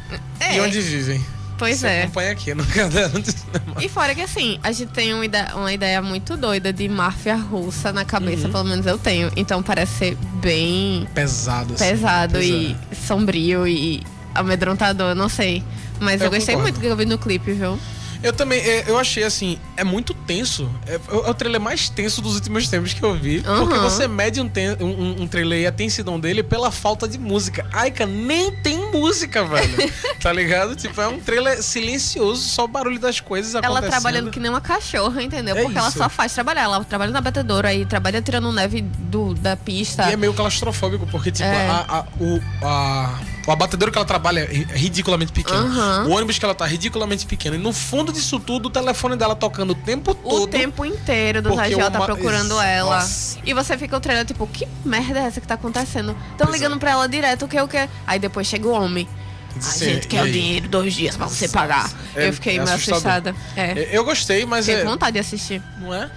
E onde vivem? Pois Você acompanha aqui no Caderno de Cinema. E fora que assim, a gente tem uma ideia muito doida de máfia russa na cabeça, pelo menos eu tenho. Então parece ser bem pesado, assim. Pesado e sombrio e amedrontador, não sei. Mas eu gostei muito do que eu vi no clipe, viu? Eu também, eu achei assim, é muito tenso. É o trailer mais tenso dos últimos tempos que eu vi. Porque você mede um trailer e a tensidão dele pela falta de música. Aika nem tem música, velho. Tá ligado? Tipo, é um trailer silencioso, só o barulho das coisas acontecendo. Ela trabalhando que nem uma cachorra, entendeu? Porque ela só faz trabalhar. Ela trabalha na batedoura aí, trabalha tirando neve da pista. E é meio claustrofóbico, porque, tipo, o abatedouro que ela trabalha é ridiculamente pequeno. O ônibus que ela tá é ridiculamente pequeno. E no fundo disso tudo, o telefone dela tocando o tempo todo. O tempo inteiro do Rajel tá procurando ela. Nossa. E você fica o trailer, tipo, que merda é essa que tá acontecendo? Tão ligando pra ela direto, o que? Aí depois chega o homem. A gente quer o dinheiro 2 dias pra você pagar. Eu fiquei meio assustada. Eu gostei, mas fiquei com vontade de assistir. Não é?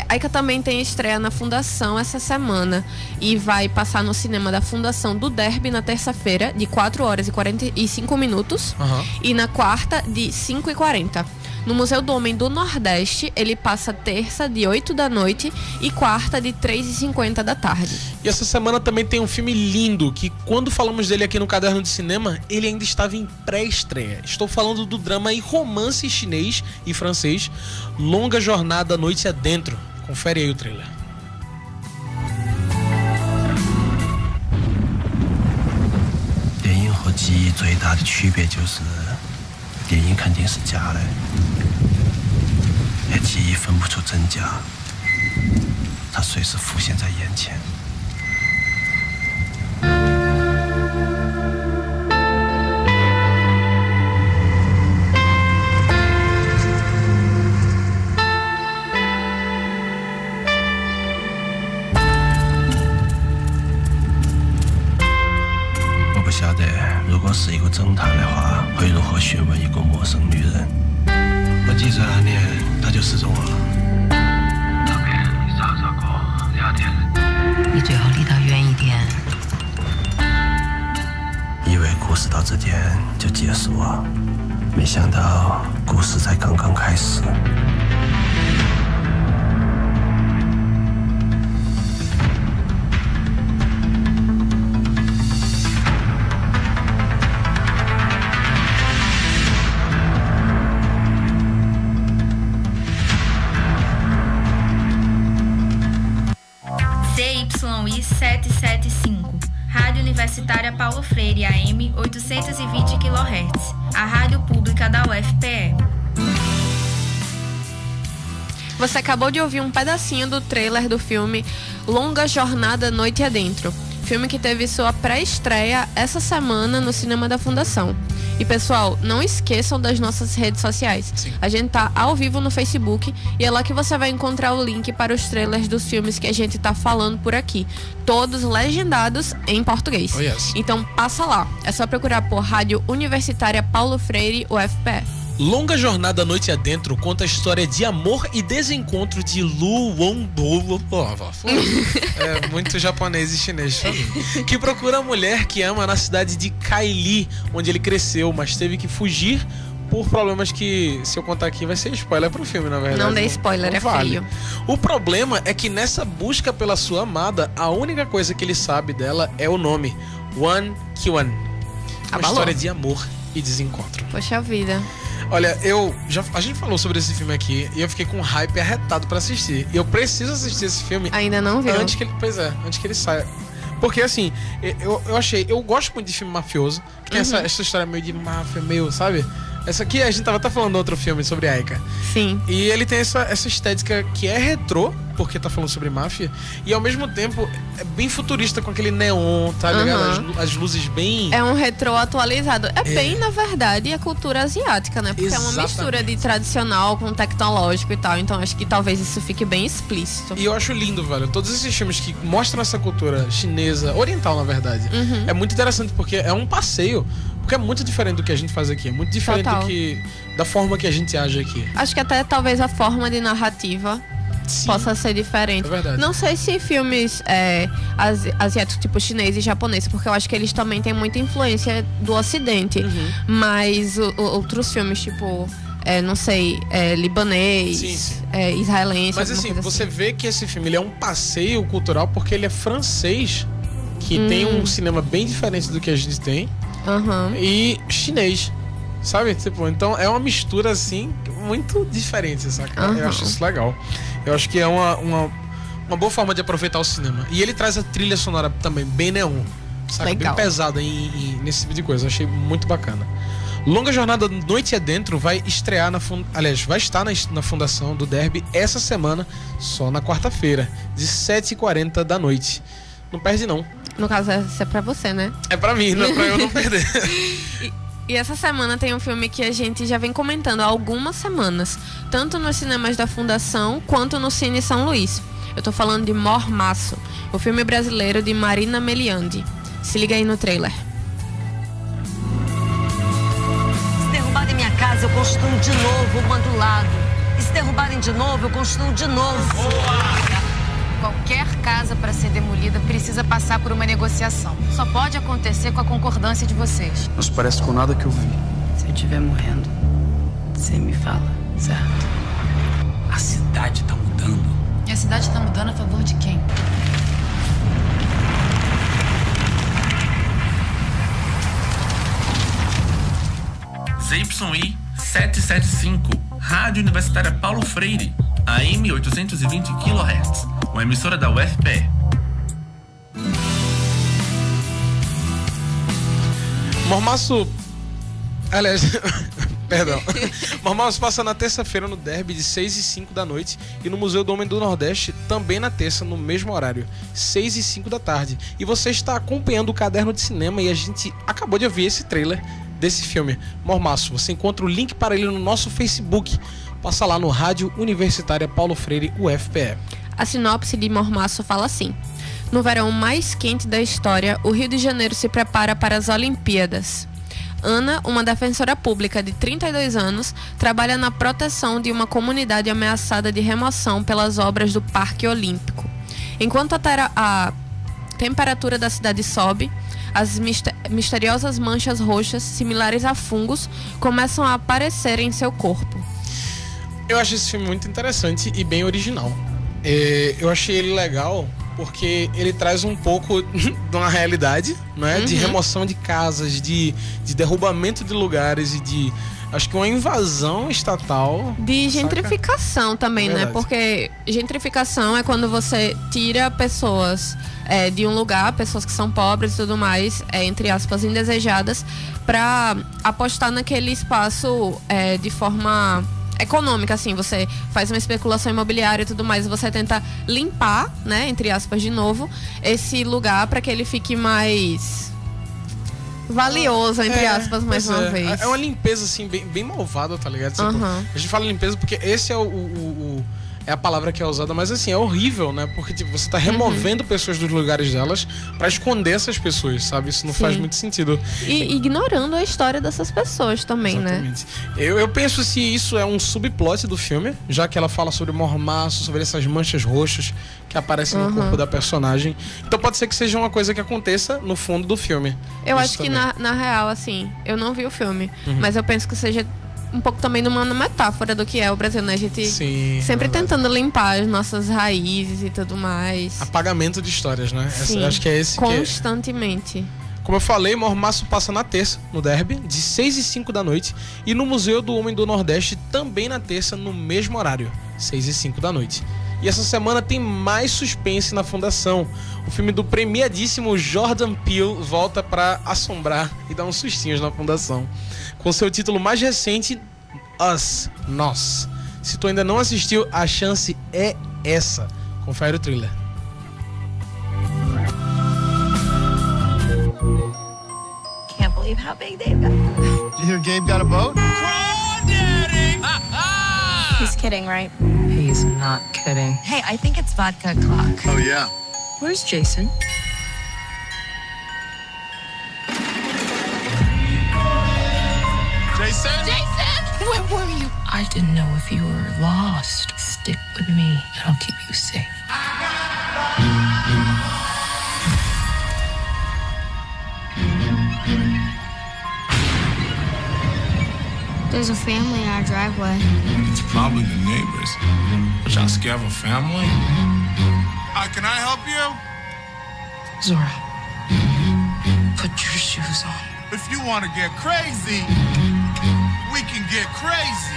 Aika também tem estreia na Fundação essa semana e vai passar no cinema da Fundação do Derby na terça-feira de 4 horas e 45 minutos e na quarta de 5h40. No Museu do Homem do Nordeste, ele passa terça de 8 da noite e quarta de 3h50 da tarde. E essa semana também tem um filme lindo, que quando falamos dele aqui no Caderno de Cinema, ele ainda estava em pré-estreia. Estou falando do drama e romance chinês e francês, Longa Jornada Noite Adentro. Confere aí o trailer. 电影和记忆最大的区别就是电影肯定是假的，而记忆分不出真假，它随时浮现在眼前。我不晓得，如果是一个侦探的话，会如何询问一个陌生女人？我记着那年她就失踪了。那边啥时候2天？你最好离她远一点。以为故事到这点就结束了，没想到故事才刚刚开始。CYI 775, Rádio Universitária Paulo Freire AM 820 kHz, a rádio pública da UFPE. Você acabou de ouvir um pedacinho do trailer do filme Longa Jornada Noite Adentro, filme que teve sua pré-estreia essa semana no cinema da Fundação. E pessoal, não esqueçam das nossas redes sociais. Sim. A gente tá ao vivo no Facebook e é lá que você vai encontrar o link para os trailers dos filmes que a gente tá falando por aqui. Todos legendados em português. Oh, yes. Então passa lá. É só procurar por Rádio Universitária Paulo Freire, UFPE. Longa Jornada Noite Adentro conta a história de amor e desencontro de Lu Wonbo. É muito japonês e chinês pra mim. Que procura a mulher que ama na cidade de Kaili, onde ele cresceu, mas teve que fugir por problemas que, se eu contar aqui, vai ser spoiler pro filme, na verdade. Não dê spoiler, é feio. O problema é que nessa busca pela sua amada, a única coisa que ele sabe dela é o nome, Wan Kiwan. Uma história de amor e desencontro. Poxa vida. Olha, a gente falou sobre esse filme aqui e eu fiquei com um hype arretado pra assistir. E eu preciso assistir esse filme. Ainda não viu? Antes que ele saia. Porque assim, eu gosto muito de filme mafioso, que tem essa história meio de máfia, meio, sabe? Essa aqui a gente tava até falando outro filme sobre Aika. Sim. E ele tem essa estética que é retrô, porque tá falando sobre máfia, e ao mesmo tempo é bem futurista com aquele neon, tá ligado? As luzes bem... É um retrô atualizado. É bem, na verdade, a cultura asiática, né? Porque Exatamente. É uma mistura de tradicional com tecnológico e tal. Então acho que talvez isso fique bem explícito. E eu acho lindo, velho. Todos esses filmes que mostram essa cultura chinesa, oriental, na verdade. É muito interessante porque é um passeio. Porque é muito diferente do que a gente faz aqui. É muito diferente da forma que a gente age aqui. Acho que até talvez a forma de narrativa possa ser diferente. É verdade. Não sei se filmes asiáticos, tipo chinês e japonês, porque eu acho que eles também têm muita influência do ocidente. Mas outros filmes, tipo... não sei, libanês, israelense. Mas assim, você vê que esse filme ele é um passeio cultural porque ele é francês, que tem um cinema bem diferente do que a gente tem, e chinês. sabe? Tipo, então é uma mistura, assim, muito diferente, saca? Eu acho isso legal. Eu acho que é uma boa forma de aproveitar o cinema. E ele traz a trilha sonora também, bem neon, saca? Legal. Bem pesada nesse tipo de coisa. Eu achei muito bacana. Longa Jornada Noite Adentro vai estrear vai estar na Fundação do Derby essa semana, só na quarta-feira, de 7h40 da noite. Não perde, não. No caso, isso é pra você, né? É pra mim, não é pra eu não perder. E essa semana tem um filme que a gente já vem comentando há algumas semanas, tanto nos cinemas da Fundação quanto no Cine São Luís. Eu tô falando de Mormaço, o filme brasileiro de Marina Meliandi. Se liga aí no trailer. Se derrubarem minha casa, eu construo de novo uma do lado. E se derrubarem de novo, eu construo de novo. Boa! Qualquer casa para ser demolida precisa passar por uma negociação. Só pode acontecer com a concordância de vocês. Não se parece com nada que eu vi. Se eu estiver morrendo, você me fala, certo? A cidade tá mudando. E a cidade tá mudando a favor de quem? ZYI 775, Rádio Universitária Paulo Freire, AM 820 kHz, uma emissora da UFPE. Mormaço... Aliás, perdão. Mormaço passa na terça-feira no Derby de 6h05 da noite e no Museu do Homem do Nordeste também na terça, no mesmo horário, 6h05 da tarde. E você está acompanhando o Caderno de Cinema e a gente acabou de ouvir esse trailer desse filme, Mormaço. Você encontra o link para ele no nosso Facebook. Passa lá no Rádio Universitária Paulo Freire, UFPE. A sinopse de Mormaço fala assim: no verão mais quente da história, o Rio de Janeiro se prepara para as Olimpíadas. Ana, uma defensora pública de 32 anos, trabalha na proteção de uma comunidade ameaçada de remoção pelas obras do Parque Olímpico. Enquanto a temperatura da cidade sobe, as misteriosas manchas roxas, similares a fungos, começam a aparecer em seu corpo. Eu acho esse filme muito interessante e bem original. Eu achei ele legal porque ele traz um pouco de uma realidade, né? De remoção de casas, de derrubamento de lugares e de... Acho que uma invasão estatal. De gentrificação também, né? Porque gentrificação é quando você tira pessoas de um lugar, pessoas que são pobres e tudo mais, entre aspas, indesejadas, para apostar naquele espaço de forma econômica, assim. Você faz uma especulação imobiliária e tudo mais, você tenta limpar, né, entre aspas, de novo, esse lugar para que ele fique mais valioso, entre aspas, mais uma vez. É uma limpeza, assim, bem malvada, tá ligado? Tipo, a gente fala limpeza porque esse é é a palavra que é usada, mas assim, é horrível, né? Porque tipo, você tá removendo pessoas dos lugares delas pra esconder essas pessoas, sabe? Isso não faz muito sentido. E ignorando a história dessas pessoas também, exatamente, né? Eu penso se isso é um subplot do filme, já que ela fala sobre mormaço, sobre essas manchas roxas que aparecem no corpo da personagem. Então pode ser que seja uma coisa que aconteça no fundo do filme. Eu acho que na real, assim, eu não vi o filme, mas eu penso que seja um pouco também numa metáfora do que é o Brasil, né? A gente sempre tentando limpar as nossas raízes e tudo mais. Apagamento de histórias, né? Acho que é esse constantemente. Como eu falei, Mormaço passa na terça, no Derby, de 6h05 da noite, e no Museu do Homem do Nordeste também na terça, no mesmo horário, 6h05 da noite. E essa semana tem mais suspense na Fundação. O filme do premiadíssimo Jordan Peele volta para assombrar e dar uns sustinhos na Fundação. Com seu título mais recente, Us, Nós. Se tu ainda não assistiu, a chance é essa. Confere o trailer. Can't believe how big they've got. Did you hear Gabe got a boat? He's kidding, right? He's not kidding. Hey, I think it's vodka o'clock. Oh, yeah. Where's Jason? Jason? Jason! Where were you? I didn't know if you were lost. Stick with me, and I'll keep you safe. There's a family in our driveway. It's probably the neighbors. But y'all scared of a family? Can I help you? Zora, put your shoes on. If you want to get crazy, we can get crazy.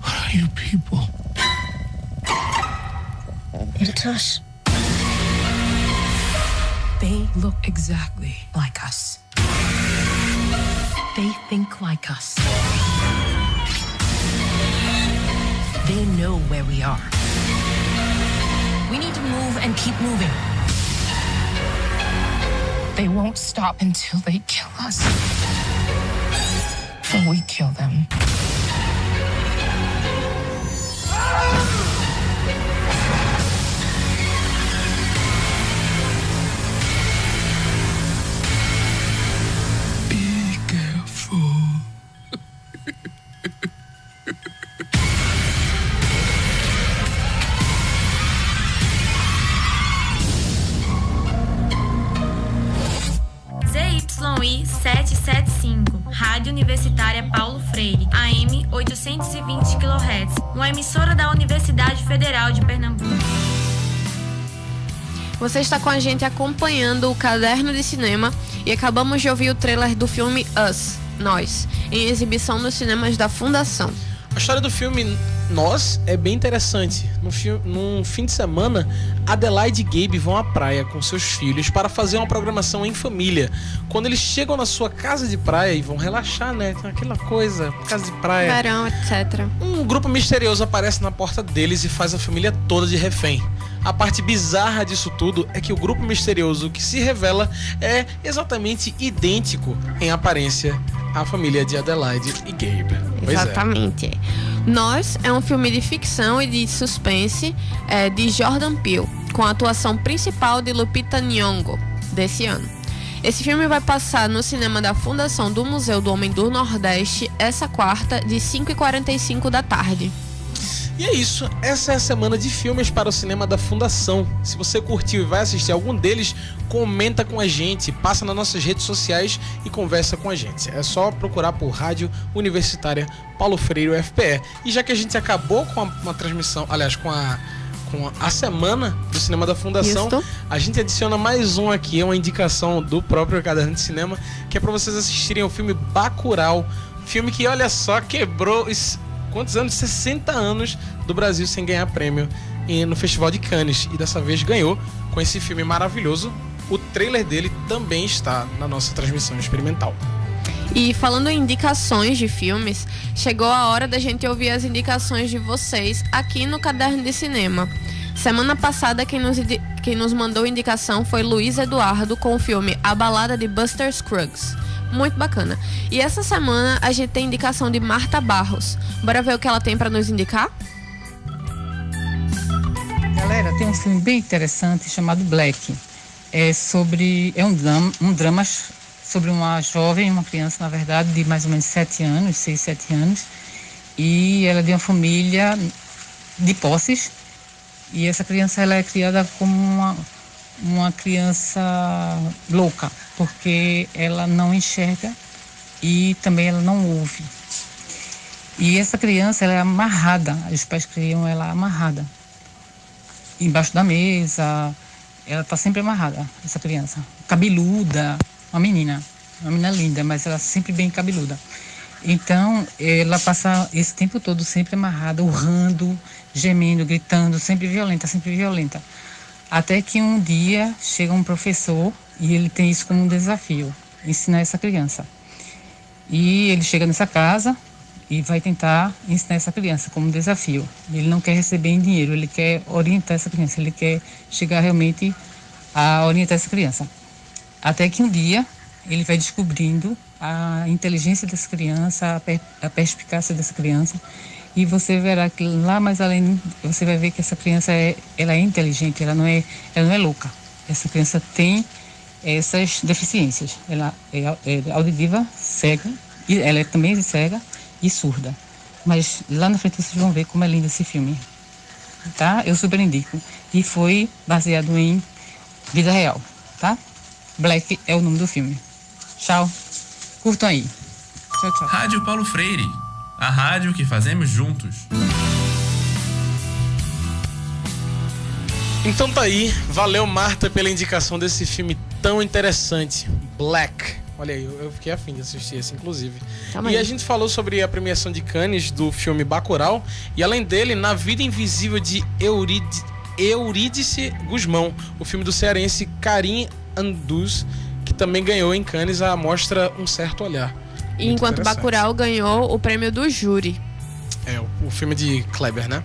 What are you people? It's us. They look exactly like us. They think like us. They know where we are. We need to move and keep moving. They won't stop until they kill us. Or we kill them. ZYI 775, Rádio Universitária Paulo Freire, AM 820 kHz, uma emissora da Universidade Federal de Pernambuco. Você está com a gente acompanhando o Caderno de Cinema e acabamos de ouvir o trailer do filme Us, Nós, em exibição nos cinemas da Fundação. A história do filme Nós é bem interessante. Num fim de semana, Adelaide e Gabe vão à praia com seus filhos para fazer uma programação em família. Quando eles chegam na sua casa de praia e vão relaxar, né? Aquela coisa, casa de praia. Verão, etc. Um grupo misterioso aparece na porta deles e faz a família toda de refém. A parte bizarra disso tudo é que o grupo misterioso que se revela é exatamente idêntico em aparência à família de Adelaide e Gabe. Exatamente. Nós é um filme de ficção e de suspense de Jordan Peele, com a atuação principal de Lupita Nyong'o, desse ano. Esse filme vai passar no cinema da Fundação do Museu do Homem do Nordeste essa quarta, de 5h45 da tarde. E é isso, essa é a semana de filmes para o cinema da Fundação. Se você curtiu e vai assistir algum deles, comenta com a gente, passa nas nossas redes sociais e conversa com a gente. É só procurar por Rádio Universitária Paulo Freire UFPE. E já que a gente acabou com uma transmissão, aliás, com a semana do cinema da Fundação, Isto. A gente adiciona mais um aqui, uma indicação do próprio Caderno de Cinema, que é para vocês assistirem o filme Bacurau. Filme que, olha só, quebrou quantos anos? 60 anos do Brasil sem ganhar prêmio no Festival de Cannes. E dessa vez ganhou com esse filme maravilhoso. O trailer dele também está na nossa transmissão experimental. E falando em indicações de filmes, chegou a hora da gente ouvir as indicações de vocês aqui no Caderno de Cinema. Semana passada quem nos mandou indicação foi Luiz Eduardo com o filme A Balada de Buster Scruggs. Muito bacana. E essa semana a gente tem indicação de Marta Barros. Bora ver o que ela tem para nos indicar? Galera, tem um filme bem interessante chamado Black. É um drama sobre uma jovem, uma criança, na verdade, de mais ou menos 6, 7 anos. E ela é de uma família de posses. E essa criança ela é criada como uma criança louca, porque ela não enxerga e também ela não ouve. E essa criança ela é amarrada, os pais criam ela amarrada. Embaixo da mesa, ela está sempre amarrada, essa criança. Cabeluda, uma menina linda, mas ela sempre bem cabeluda. Então, ela passa esse tempo todo sempre amarrada, urrando, gemendo, gritando, sempre violenta. Até que um dia chega um professor e ele tem isso como um desafio, ensinar essa criança. E ele chega nessa casa e vai tentar ensinar essa criança como um desafio. Ele não quer receber em dinheiro, ele quer orientar essa criança, ele quer chegar realmente a orientar essa criança. Até que um dia ele vai descobrindo a inteligência dessa criança, a perspicácia dessa criança. E você verá que lá mais além, você vai ver que essa criança ela é inteligente, ela não é louca. Essa criança tem essas deficiências. Ela é auditiva, cega, e ela é também cega e surda. Mas lá na frente vocês vão ver como é lindo esse filme. Tá? Eu super indico. E foi baseado em vida real, tá? Black é o nome do filme. Tchau. Curtam aí. Tchau, tchau. Rádio Paulo Freire. a rádio que fazemos juntos. Então tá aí, valeu Marta pela indicação desse filme tão interessante, Black. Olha aí, eu fiquei afim de assistir esse, inclusive. E a gente falou sobre a premiação de Cannes do filme Bacurau, e além dele, Na Vida Invisível de Eurídice Guzmão, o filme do cearense Karim Anduz, que também ganhou em Cannes a mostra Um Certo Olhar. E enquanto Bacurau ganhou o prêmio do júri. É, o filme de Kleber, né?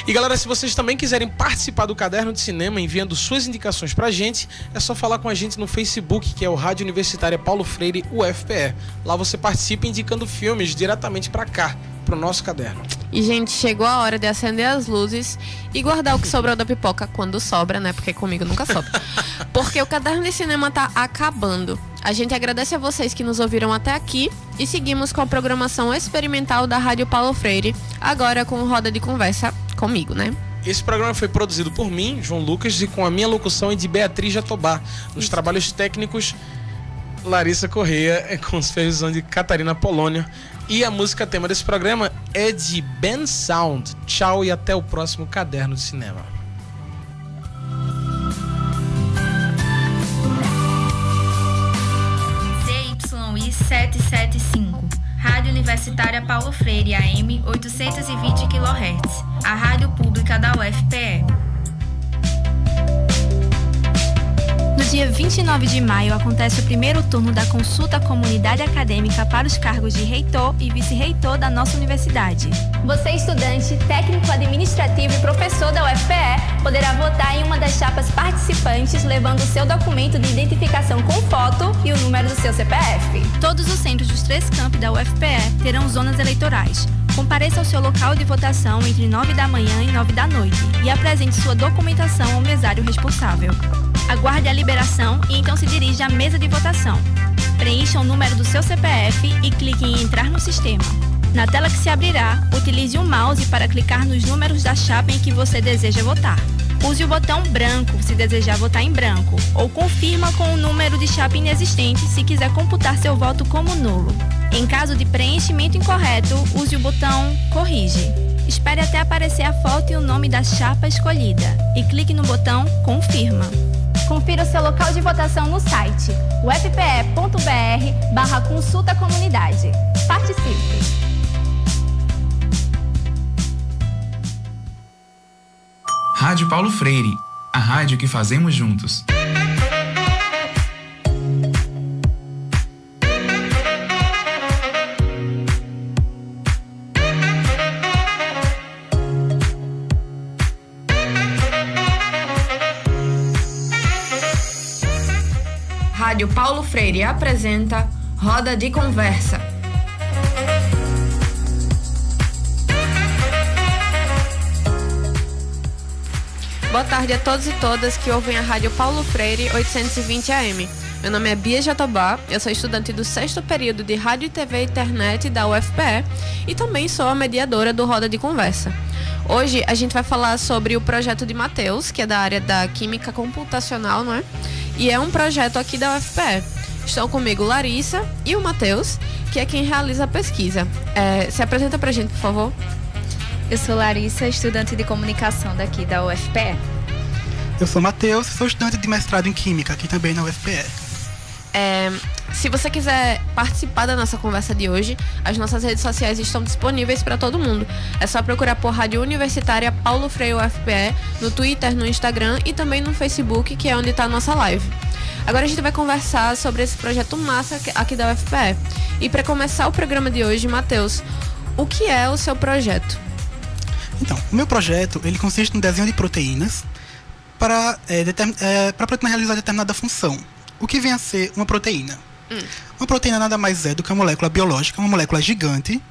E galera, se vocês também quiserem participar do Caderno de Cinema enviando suas indicações pra gente, é só falar com a gente no Facebook, que é o Rádio Universitária Paulo Freire UFPE. Lá você participa indicando filmes diretamente pra cá, pro nosso caderno. E gente, chegou a hora de acender as luzes e guardar o que sobrou da pipoca quando sobra, né? Porque comigo nunca sobra. Porque o Caderno de Cinema tá acabando. A gente agradece a vocês que nos ouviram até aqui e seguimos com a programação experimental da Rádio Paulo Freire, agora com roda de conversa comigo, né? Esse programa foi produzido por mim, João Lucas, e com a minha locução de Beatriz Jatobá. Nos trabalhos técnicos, Larissa Correia, com supervisão de Catarina Polônio. E a música tema desse programa é de Ben Sound. Tchau e até o próximo Caderno de Cinema. CYI 775, Rádio Universitária Paulo Freire AM 820 kHz, a rádio pública da UFPE. No dia 29 de maio acontece o primeiro turno da consulta à comunidade acadêmica para os cargos de reitor e vice-reitor da nossa universidade. Você, estudante, técnico administrativo e professor da UFPE, poderá votar em uma das chapas participantes levando o seu documento de identificação com foto e o número do seu CPF. Todos os centros dos 3 campi da UFPE terão zonas eleitorais. Compareça ao seu local de votação entre 9 da manhã e 9 da noite e apresente sua documentação ao mesário responsável. Aguarde a liberação e então se dirija à mesa de votação. Preencha o número do seu CPF e clique em entrar no sistema. Na tela que se abrirá, utilize o mouse para clicar nos números da chapa em que você deseja votar. Use o botão branco se desejar votar em branco, ou confirma com o número de chapa inexistente se quiser computar seu voto como nulo. Em caso de preenchimento incorreto, use o botão corrige. Espere até aparecer a foto e o nome da chapa escolhida e clique no botão confirma. Confira o seu local de votação no site ufpe.br/consulta comunidade. Participe! Rádio Paulo Freire, a rádio que fazemos juntos. Rádio Paulo Freire apresenta Roda de Conversa. Boa tarde a todos e todas que ouvem a Rádio Paulo Freire 820 AM. Meu nome é Bia Jatobá, eu sou estudante do 6º período de Rádio, TV e Internet da UFPE e também sou a mediadora do Roda de Conversa. Hoje a gente vai falar sobre o projeto de Matheus, que é da área da Química Computacional, não é? E é um projeto aqui da UFPE. Estão comigo Larissa e o Matheus, que é quem realiza a pesquisa. Se apresenta pra gente, por favor. Eu sou Larissa, estudante de comunicação daqui da UFPE. Eu sou Matheus, sou estudante de mestrado em Química aqui também na UFPE. Se você quiser participar da nossa conversa de hoje, as nossas redes sociais estão disponíveis para todo mundo. É só procurar por Rádio Universitária Paulo Freire UFPE no Twitter, no Instagram e também no Facebook, que é onde está a nossa live. Agora a gente vai conversar sobre esse projeto massa aqui da UFPE. E para começar o programa de hoje, Matheus, o que é o seu projeto? Então, o meu projeto, ele consiste no desenho de proteínas para a proteína realizar determinada função. O que vem a ser uma proteína? Uma proteína nada mais é do que uma molécula biológica, uma molécula gigante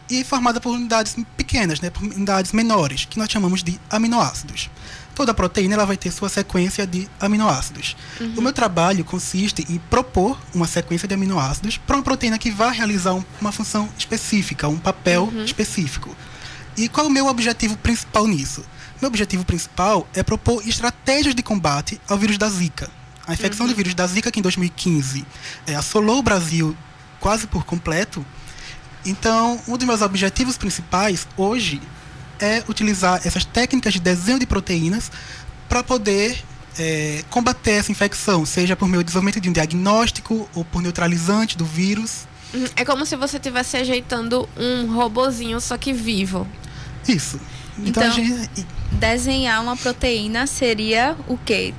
e formada por unidades pequenas, né, por unidades menores, que nós chamamos de aminoácidos. Toda proteína ela vai ter sua sequência de aminoácidos. O meu trabalho consiste em propor uma sequência de aminoácidos para uma proteína que vai realizar uma função específica, um papel específico. E qual é o meu objetivo principal nisso? Meu objetivo principal é propor estratégias de combate ao vírus da Zika. A infecção do vírus da Zika, que em 2015 assolou o Brasil quase por completo, Então, um dos meus objetivos principais hoje é utilizar essas técnicas de desenho de proteínas para poder combater essa infecção, seja por meio de desenvolvimento de um diagnóstico ou por neutralizante do vírus. É como se você estivesse ajeitando um robozinho, só que vivo. Isso. Então desenhar uma proteína seria o quê?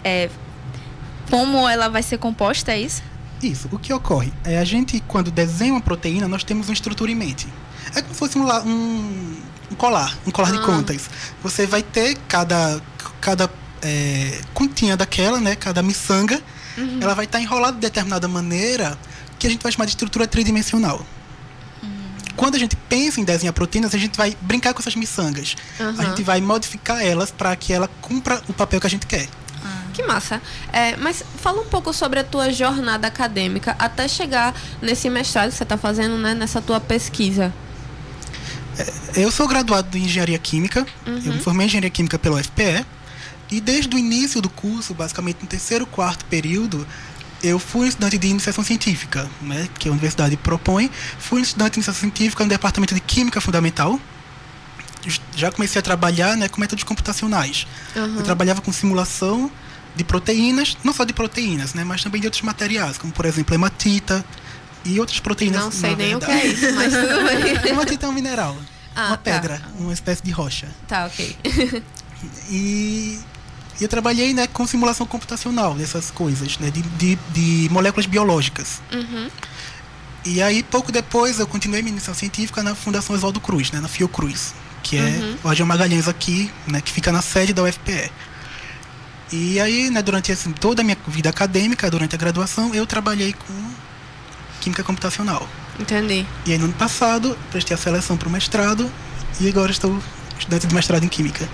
Como ela vai ser composta, é isso? Isso. O que ocorre? A gente, quando desenha uma proteína, nós temos uma estrutura em mente. É como se fosse um colar de contas. Você vai ter cada continha daquela, né? Cada miçanga, ela vai estar enrolada de determinada maneira que a gente vai chamar de estrutura tridimensional. Quando a gente pensa em desenhar proteínas, a gente vai brincar com essas miçangas. A gente vai modificar elas para que ela cumpra o papel que a gente quer. Que massa. Mas fala um pouco sobre a tua jornada acadêmica até chegar nesse mestrado que você está fazendo, né? Nessa tua pesquisa. Eu sou graduado em Engenharia Química. Eu me formei em Engenharia Química pela UFPE. E desde o início do curso, basicamente no terceiro, quarto período, eu fui estudante de iniciação científica, né, que a universidade propõe. Fui estudante de iniciação científica no departamento de Química Fundamental. Já comecei a trabalhar, né, com métodos computacionais. Eu trabalhava com simulação de proteínas, não só de proteínas, né, mas também de outros materiais, como por exemplo hematita e outras proteínas. Não sei nem o que é isso, mas tudo bem. Hematita é um mineral, uma pedra, uma espécie de rocha. Tá, ok. E eu trabalhei, né, com simulação computacional dessas coisas, né, de moléculas biológicas. E aí, pouco depois, eu continuei minha iniciação científica na Fundação Oswaldo Cruz, né, na Fiocruz, que é o Ageu Magalhães aqui, né, que fica na sede da UFPE. E aí, né, durante toda a minha vida acadêmica, durante a graduação, eu trabalhei com Química Computacional. Entendi. E aí, no ano passado, prestei a seleção para o mestrado e agora estou estudante de mestrado em Química.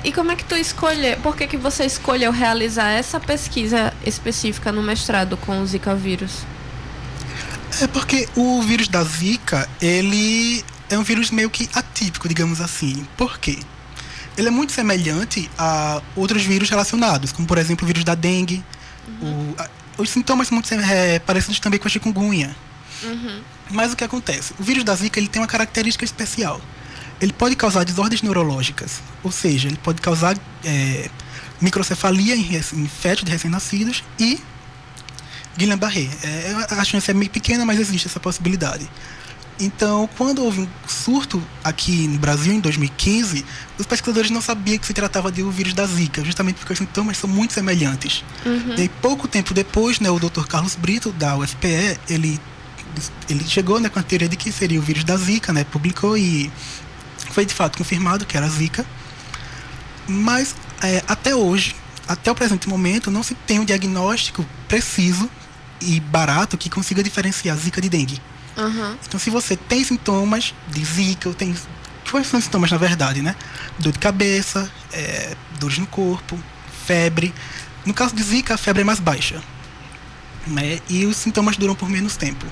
E como é que tu escolheu? Por que você escolheu realizar essa pesquisa específica no mestrado com o Zika vírus? É porque o vírus da Zika, ele é um vírus meio que atípico, digamos assim. Por quê? Ele é muito semelhante a outros vírus relacionados, como por exemplo o vírus da dengue. Os sintomas são muito parecidos também com a chikungunya. Mas o que acontece? O vírus da Zika, ele tem uma característica especial. Ele pode causar desordens neurológicas, ou seja, ele pode causar microcefalia em fetos de recém-nascidos e Guillain-Barré. A chance é meio pequena, mas existe essa possibilidade. Então, quando houve um surto aqui no Brasil, em 2015, os pesquisadores não sabiam que se tratava do vírus da Zika, justamente porque os sintomas são muito semelhantes. E pouco tempo depois, né, o Dr. Carlos Brito, da UFPE, ele chegou, né, com a teoria de que seria o vírus da Zika, né, publicou e foi de fato confirmado que era Zika, mas até hoje, até o presente momento, não se tem um diagnóstico preciso e barato que consiga diferenciar Zika de dengue. Então, se você tem sintomas de Zika, quais são os sintomas na verdade, né? Dor de cabeça, dores no corpo, febre. No caso de Zika, a febre é mais baixa, né? E os sintomas duram por menos tempo.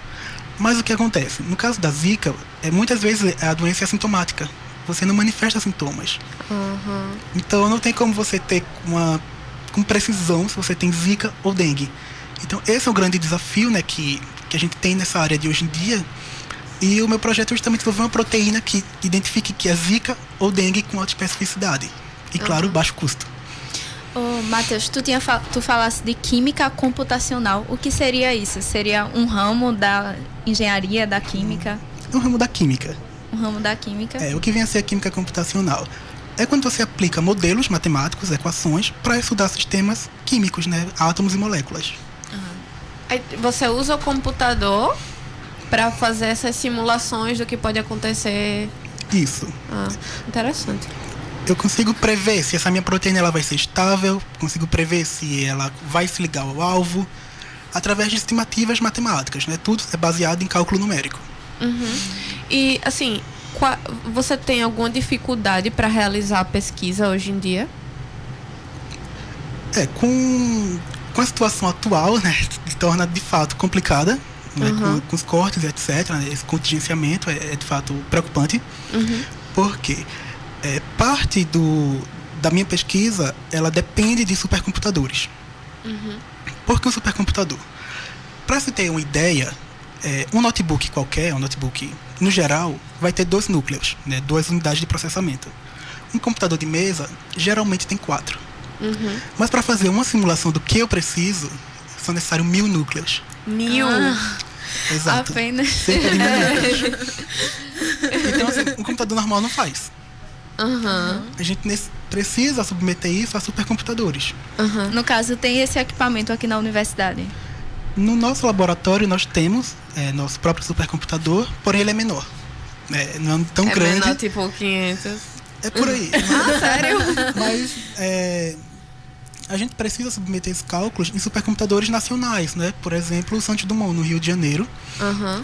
Mas o que acontece? No caso da Zika, muitas vezes a doença é assintomática. Você não manifesta sintomas. Então não tem como você ter com precisão se você tem Zika ou dengue. Então esse é o grande desafio, né, que a gente tem nessa área de hoje em dia. E o meu projeto é justamente desenvolver uma proteína que identifique que é Zika ou dengue com alta especificidade. E claro, baixo custo. Matheus, tu falasse de química computacional. O que seria isso? Seria um ramo da engenharia, da química? Um ramo da química. Um ramo da química. O que vem a ser a química computacional? É quando você aplica modelos matemáticos, equações, para estudar sistemas químicos, né? Átomos e moléculas. Aí você usa o computador para fazer essas simulações do que pode acontecer. Isso. Interessante. Eu consigo prever se essa minha proteína ela vai ser estável, consigo prever se ela vai se ligar ao alvo, através de estimativas matemáticas, né? Tudo é baseado em cálculo numérico. E, assim, você tem alguma dificuldade para realizar a pesquisa hoje em dia? Com a situação atual, né, se torna de fato complicada, né, com os cortes, etc. Né, esse contingenciamento é de fato preocupante, porque parte da minha pesquisa, ela depende de supercomputadores. Por que um supercomputador? Para se ter uma ideia, Um notebook qualquer, um notebook no geral, vai ter 2 núcleos, né? 2 unidades de processamento. Um computador de mesa geralmente tem 4. Mas para fazer uma simulação do que eu preciso, são necessários 1000 núcleos. 1000? Exato. Apenas. Cerca de 1000 núcleos. Então, assim, um computador normal não faz. A gente precisa submeter isso a supercomputadores. No caso, tem esse equipamento aqui na universidade? No nosso laboratório, nós temos nosso próprio supercomputador, porém ele é menor. Não é tão grande. É menor, tipo 500? É por aí. Sério? Mas a gente precisa submeter esses cálculos em supercomputadores nacionais, né? Por exemplo, o Santos Dumont, no Rio de Janeiro.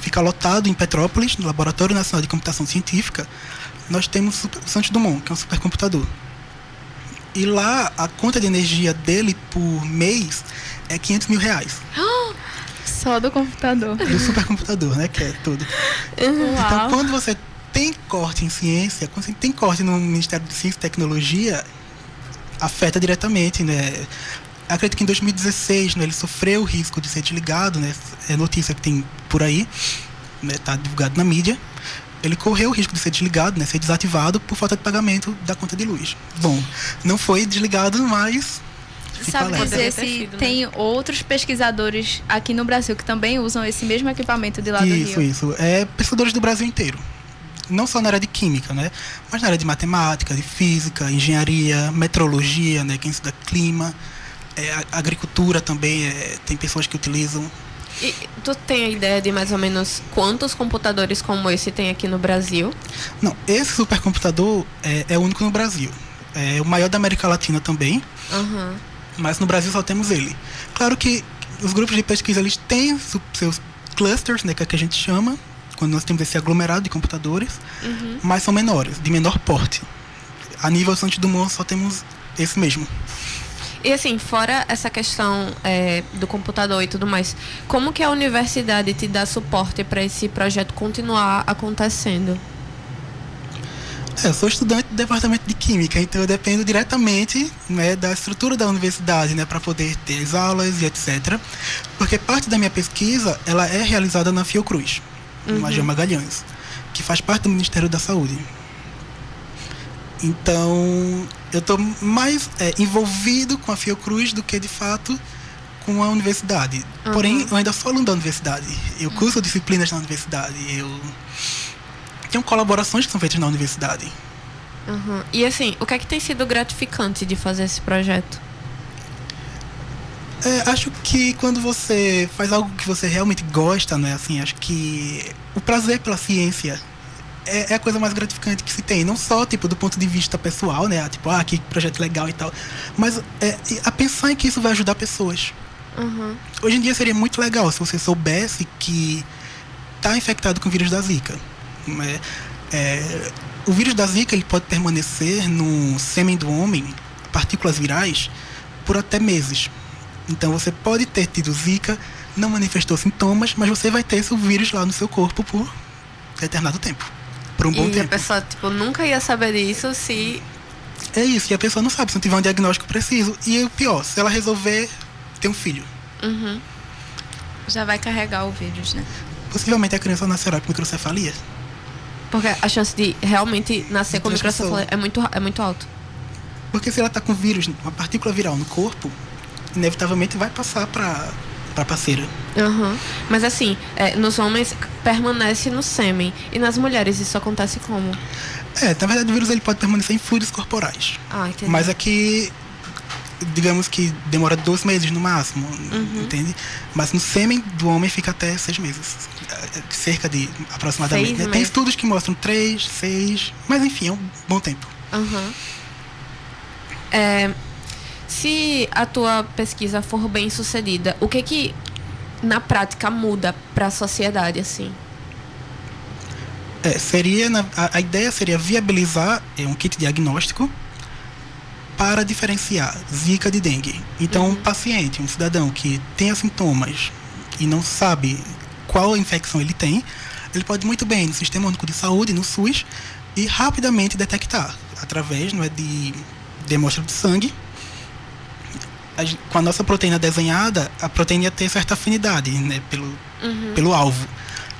Fica lotado em Petrópolis, no Laboratório Nacional de Computação Científica. Nós temos o Santos Dumont, que é um supercomputador. E lá, a conta de energia dele por mês é R$500 mil. Só do computador. Do supercomputador, né? Que é tudo. Então, quando você tem corte em ciência, quando você tem corte no Ministério de Ciência e Tecnologia, afeta diretamente, né? Acredito que em 2016, né, ele sofreu o risco de ser desligado, né? É notícia que tem por aí, né? Tá divulgado na mídia. Ele correu o risco de ser desligado, né? Ser desativado por falta de pagamento da conta de luz. Bom, não foi desligado, mas... Sabe dizer se tem outros pesquisadores aqui no Brasil que também usam esse mesmo equipamento de lá do Rio? Isso. Pesquisadores do Brasil inteiro. Não só na área de química, né? Mas na área de matemática, de física, engenharia, meteorologia, né? Quem estuda clima, agricultura também, tem pessoas que utilizam. E tu tem a ideia de mais ou menos quantos computadores como esse tem aqui no Brasil? Não, esse supercomputador é único no Brasil. É o maior da América Latina também. Mas no Brasil só temos ele. Claro que os grupos de pesquisa, eles têm seus clusters, né, que é que a gente chama, quando nós temos esse aglomerado de computadores, mas são menores, de menor porte. A nível Santos Dumont só temos esse mesmo. E assim, fora essa questão do computador e tudo mais, como que a universidade te dá suporte para esse projeto continuar acontecendo? Eu sou estudante do departamento de Química, então eu dependo diretamente, né, da estrutura da universidade, né, para poder ter as aulas e etc. Porque parte da minha pesquisa, ela é realizada na Fiocruz, no Magel Magalhães, que faz parte do Ministério da Saúde. Então, eu estou mais envolvido com a Fiocruz do que, de fato, com a universidade. Porém, eu ainda sou aluno da universidade. Eu curso disciplinas na universidade. Eu tenho colaborações que são feitas na universidade. E assim, o que é que tem sido gratificante de fazer esse projeto? Acho que quando você faz algo que você realmente gosta, né? Assim, acho que o prazer pela ciência é a coisa mais gratificante que se tem. Não só, tipo, do ponto de vista pessoal, né? Tipo, que projeto legal e tal. Mas a pensar em que isso vai ajudar pessoas. Hoje em dia seria muito legal se você soubesse que está infectado com o vírus da Zika. O vírus da Zika, ele pode permanecer no sêmen do homem, partículas virais, por até meses. Então você pode ter tido Zika, não manifestou sintomas, mas você vai ter esse vírus lá no seu corpo por determinado tempo, por um bom tempo. E a pessoa, tipo, nunca ia saber disso se... É isso, e a pessoa não sabe se não tiver um diagnóstico preciso. E o pior, se ela resolver ter um filho. Já vai carregar o vírus, né? Possivelmente a criança nascerá com microcefalia. Porque a chance de realmente nascer com microcefalia é muito alto. Porque se ela está com vírus, uma partícula viral no corpo, inevitavelmente vai passar para a parceira. Mas assim, nos homens permanece no sêmen. E nas mulheres isso acontece como? Na verdade o vírus ele pode permanecer em fluidos corporais. Entendi. Mas aqui, digamos que demora 2 meses no máximo, entende? Mas no sêmen do homem fica até 6 meses. Cerca de aproximadamente. 6 meses. Tem estudos que mostram 3, 6, mas enfim, é um bom tempo. Se a tua pesquisa for bem sucedida, o que na prática muda para a sociedade, assim? A ideia seria viabilizar um kit diagnóstico para diferenciar Zika de dengue. Então, um paciente, um cidadão que tenha sintomas e não sabe qual infecção ele tem, ele pode muito bem no Sistema Único de Saúde, no SUS, e rapidamente detectar através de amostra de sangue. Com a nossa proteína desenhada, a proteína ia ter certa afinidade, né, pelo alvo.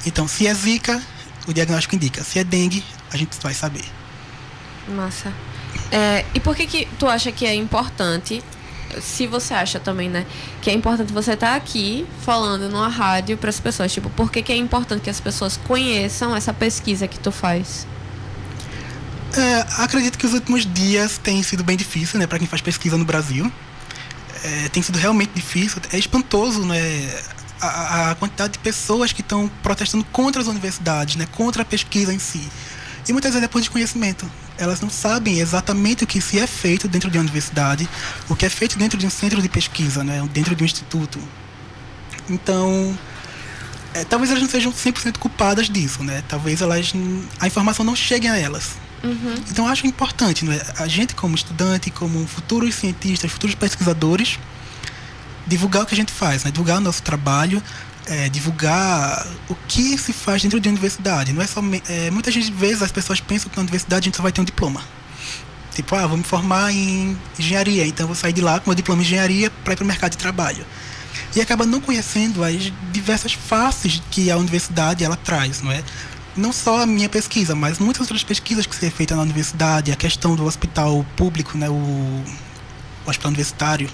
Então, se é zika, o diagnóstico indica. Se é dengue, a gente vai saber. Massa. E por que tu acha que é importante, se você acha também, né, que é importante você estar aqui falando numa rádio para as pessoas? Tipo, por que é importante que as pessoas conheçam essa pesquisa que tu faz? Acredito que os últimos dias têm sido bem difícil, né, para quem faz pesquisa no Brasil. Tem sido realmente difícil. É espantoso, né, a quantidade de pessoas que estão protestando contra as universidades, né, contra a pesquisa em si. E muitas vezes é por desconhecimento. Elas não sabem exatamente o que se é feito dentro de uma universidade, o que é feito dentro de um centro de pesquisa, né, dentro de um instituto. Então, talvez elas não sejam 100% culpadas disso, né? Talvez a informação não chegue a elas. Então, eu acho importante, né, a gente como estudante, como futuros cientistas, futuros pesquisadores, divulgar o que a gente faz, né? Divulgar o nosso trabalho, divulgar o que se faz dentro de uma universidade. Não é só muitas vezes as pessoas pensam que na universidade a gente só vai ter um diploma. Tipo, vou me formar em engenharia, então eu vou sair de lá com meu diploma em engenharia para ir para o mercado de trabalho. E acaba não conhecendo as diversas faces que a universidade ela traz, não é? Não só a minha pesquisa, mas muitas outras pesquisas que são feitas na universidade, a questão do hospital público, né, o hospital universitário.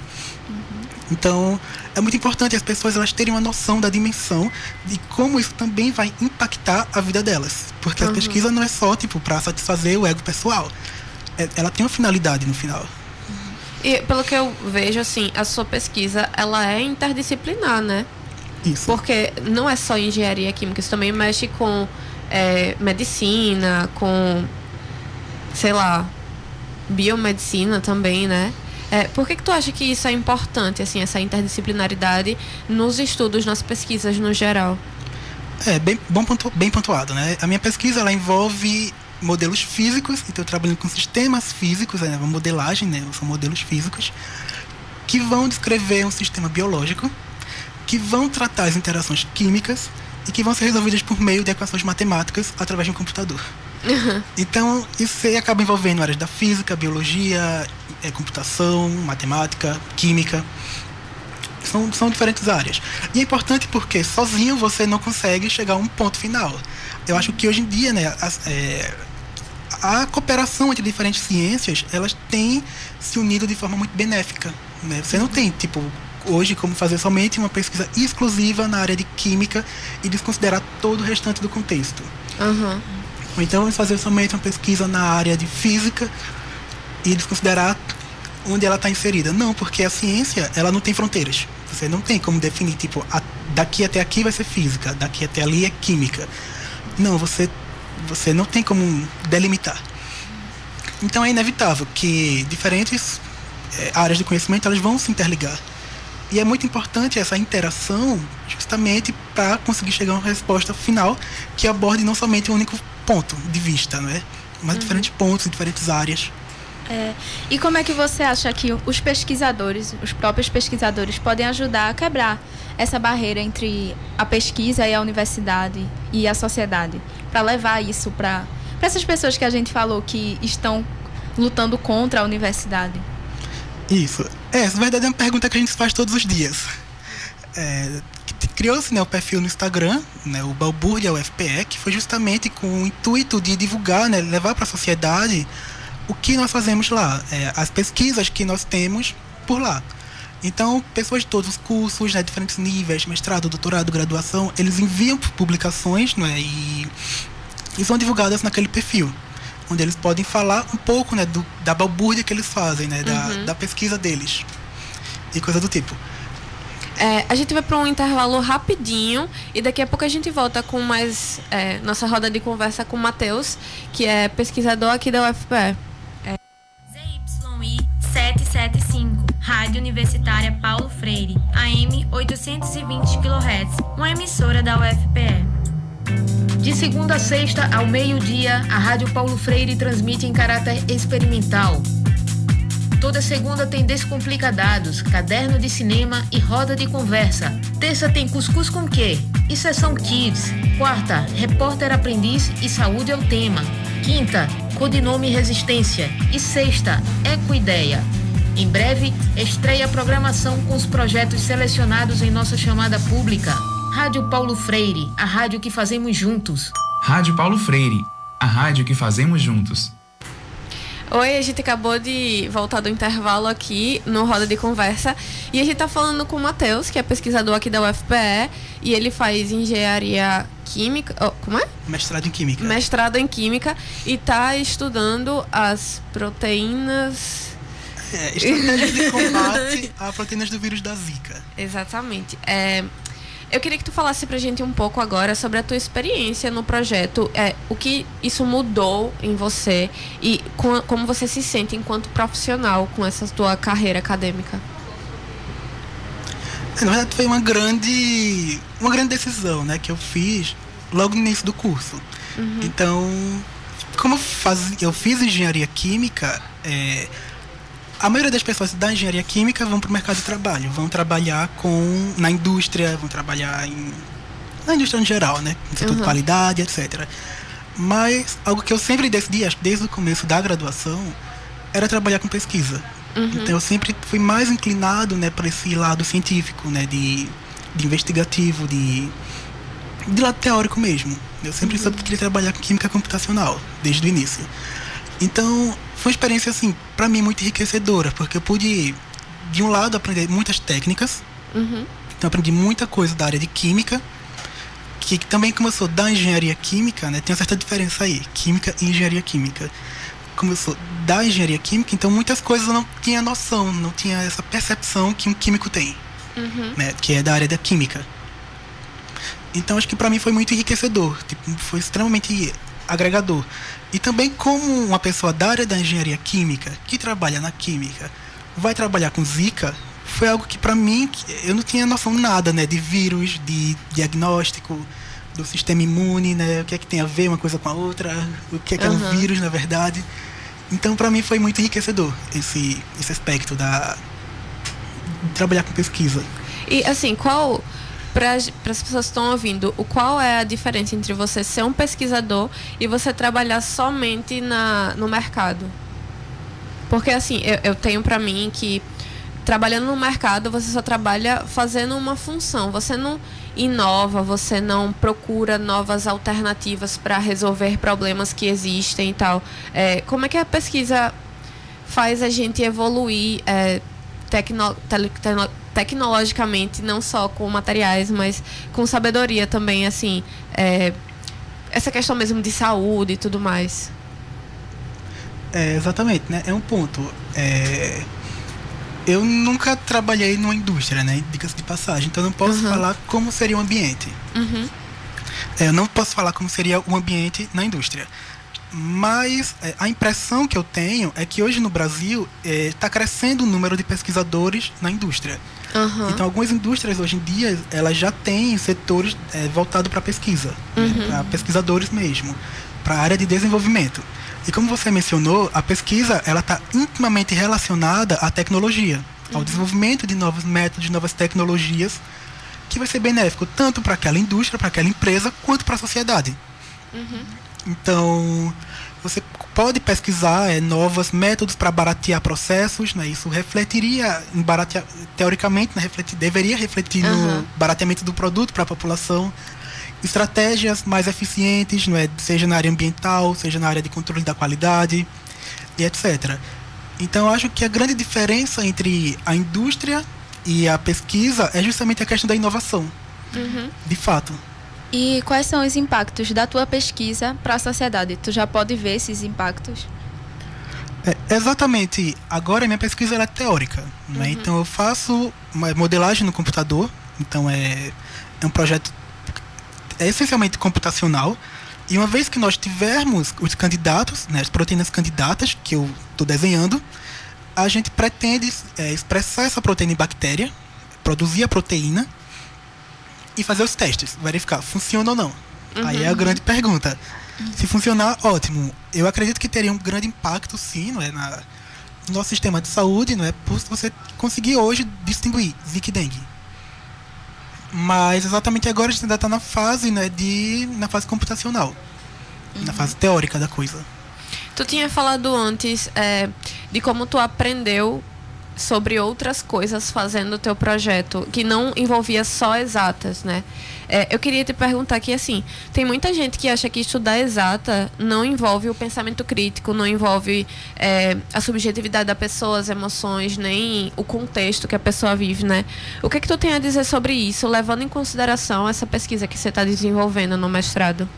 Então, é muito importante as pessoas elas terem uma noção da dimensão de como isso também vai impactar a vida delas. Porque a pesquisa não é só, tipo, para satisfazer o ego pessoal. Ela tem uma finalidade no final. E, pelo que eu vejo, assim, a sua pesquisa, ela é interdisciplinar, né? Isso. Porque não é só engenharia química, isso também mexe com medicina, com, sei lá, biomedicina também, né? Por que tu acha que isso é importante, assim, essa interdisciplinaridade nos estudos, nas pesquisas no geral? Bem pontuado, né? A minha pesquisa, ela envolve modelos físicos, então eu trabalho com sistemas físicos, né? Uma modelagem, né? São modelos físicos que vão descrever um sistema biológico, que vão tratar as interações químicas e que vão ser resolvidas por meio de equações matemáticas através de um computador. Então, isso aí acaba envolvendo áreas da física, biologia, computação, matemática, química. São diferentes áreas. E é importante porque sozinho você não consegue chegar a um ponto final. Eu acho que hoje em dia, né, a cooperação entre diferentes ciências, elas têm se unido de forma muito benéfica, né? Você não tem, tipo, hoje como fazer somente uma pesquisa exclusiva na área de química e desconsiderar todo o restante do contexto. Ou então vamos fazer somente uma pesquisa na área de física e desconsiderar onde ela está inserida. Não, porque a ciência, ela não tem fronteiras. Você não tem como definir, tipo, daqui até aqui vai ser física, daqui até ali é química. Não, você não tem como delimitar. Então é inevitável que diferentes áreas de conhecimento, elas vão se interligar. E é muito importante essa interação justamente para conseguir chegar a uma resposta final que aborde não somente um único ponto de vista, né? Mas diferentes pontos, diferentes áreas. E como é que você acha que os pesquisadores, os próprios pesquisadores, podem ajudar a quebrar essa barreira entre a pesquisa e a universidade e a sociedade, para levar isso para essas pessoas que a gente falou que estão lutando contra a universidade? Isso. Essa, na verdade, é uma pergunta que a gente faz todos os dias. Criou-se, né, o perfil no Instagram, né, o Balbúrdia UFPE, que foi justamente com o intuito de divulgar, né, levar para a sociedade o que nós fazemos lá, as pesquisas que nós temos por lá. Então, pessoas de todos os cursos, né, diferentes níveis, mestrado, doutorado, graduação, eles enviam publicações, né, e são divulgadas naquele perfil, onde eles podem falar um pouco, né, da balbúrdia que eles fazem, né, da pesquisa deles e coisa do tipo. A gente vai para um intervalo rapidinho e daqui a pouco a gente volta com mais nossa roda de conversa com o Matheus, que é pesquisador aqui da UFPE. ZYI 775, Rádio Universitária Paulo Freire, AM 820 kHz, uma emissora da UFPE. De segunda a sexta, ao meio-dia, a Rádio Paulo Freire transmite em caráter experimental. Toda segunda tem Descomplica Dados, caderno de cinema e roda de conversa. Terça tem Cuscuz com Quê? E Sessão Kids. Quarta, Repórter Aprendiz e Saúde é o tema. Quinta, Codinome Resistência. E sexta, Ecoideia. Em breve, estreia a programação com os projetos selecionados em nossa chamada pública. Rádio Paulo Freire, a rádio que fazemos juntos. Rádio Paulo Freire, a rádio que fazemos juntos. Oi, a gente acabou de voltar do intervalo aqui no Roda de Conversa e a gente tá falando com o Matheus, que é pesquisador aqui da UFPE, e ele faz engenharia química, como é? Mestrado em química. Mestrado em química e tá estudando as proteínas... estratégia de combate a proteínas do vírus da Zika. Exatamente. Eu queria que tu falasse pra gente um pouco agora sobre a tua experiência no projeto, o que isso mudou em você e como você se sente enquanto profissional com essa tua carreira acadêmica. Na verdade, foi uma grande decisão, né, que eu fiz logo no início do curso. Uhum. Então, como eu fiz engenharia química, a maioria das pessoas da engenharia química vão para o mercado de trabalho, vão trabalhar na indústria, vão trabalhar na indústria em geral, né? No setor de qualidade, etc. Mas algo que eu sempre decidi, acho que desde o começo da graduação, era trabalhar com pesquisa. Uhum. Então eu sempre fui mais inclinado, né, para esse lado científico, né, de investigativo, de lado teórico mesmo. Eu sempre soube que queria trabalhar com química computacional, desde o início. Então, foi uma experiência, assim, pra mim, muito enriquecedora, porque eu pude, de um lado, aprender muitas técnicas. Uhum. Então, aprendi muita coisa da área de química, que também, como eu sou da engenharia química, né, tem uma certa diferença aí, química e engenharia química. Como eu sou da engenharia química, então muitas coisas eu não tinha noção, não tinha essa percepção que um químico tem, né, que é da área da química. Então, acho que pra mim foi muito enriquecedor, foi extremamente agregador. E também como uma pessoa da área da engenharia química, que trabalha na química, vai trabalhar com Zika, foi algo que pra mim, eu não tinha noção nada, né, de vírus, de diagnóstico, do sistema imune, né, o que é que tem a ver uma coisa com a outra, o que é um vírus, na verdade. Então, pra mim foi muito enriquecedor esse aspecto de trabalhar com pesquisa. E, assim, para as pessoas que estão ouvindo, qual é a diferença entre você ser um pesquisador e você trabalhar somente no mercado? Porque, assim, eu tenho para mim que trabalhando no mercado, você só trabalha fazendo uma função. Você não inova, você não procura novas alternativas para resolver problemas que existem e tal. Como é que a pesquisa faz a gente evoluir tecnologicamente, não só com materiais, mas com sabedoria também, assim, essa questão mesmo de saúde e tudo mais? Exatamente, né? É um ponto. Eu nunca trabalhei numa indústria, né? Diga-se de passagem, então eu não posso falar como seria o ambiente. Eu não posso falar como seria o ambiente na indústria. Mas a impressão que eu tenho é que hoje no Brasil está crescendo o número de pesquisadores na indústria. Então algumas indústrias hoje em dia elas já têm setores voltados para pesquisa, né, para pesquisadores mesmo, para a área de desenvolvimento. E como você mencionou, a pesquisa ela está intimamente relacionada à tecnologia, ao desenvolvimento de novos métodos, de novas tecnologias, que vai ser benéfico tanto para aquela indústria, para aquela empresa, quanto para a sociedade. Então, você pode pesquisar novos métodos para baratear processos, né? Isso refletiria, teoricamente, né? Deveria refletir no barateamento do produto para a população. Estratégias mais eficientes, não é? Seja na área ambiental, seja na área de controle da qualidade, e etc. Então, eu acho que a grande diferença entre a indústria e a pesquisa é justamente a questão da inovação, de fato. E quais são os impactos da tua pesquisa para a sociedade? Tu já pode ver esses impactos? Exatamente. Agora, a minha pesquisa ela é teórica, né? Então, eu faço uma modelagem no computador. Então, é um projeto essencialmente computacional. E uma vez que nós tivermos os candidatos, né, as proteínas candidatas que eu estou desenhando, a gente pretende expressar essa proteína em bactéria, produzir a proteína e fazer os testes, verificar, funciona ou não. Aí é a grande pergunta. Se funcionar, ótimo. Eu acredito que teria um grande impacto, sim, não é, no nosso sistema de saúde, não é, por você conseguir hoje distinguir Zika e dengue. Mas exatamente agora a gente ainda está na fase, né, na fase computacional, na fase teórica da coisa. Tu tinha falado antes de como tu aprendeu sobre outras coisas fazendo o teu projeto, que não envolvia só exatas, né? Eu queria te perguntar aqui, assim, tem muita gente que acha que estudar exata não envolve o pensamento crítico, não envolve a subjetividade da pessoa, as emoções, nem o contexto que a pessoa vive, né? O que tu tem a dizer sobre isso, levando em consideração essa pesquisa que você está desenvolvendo no mestrado?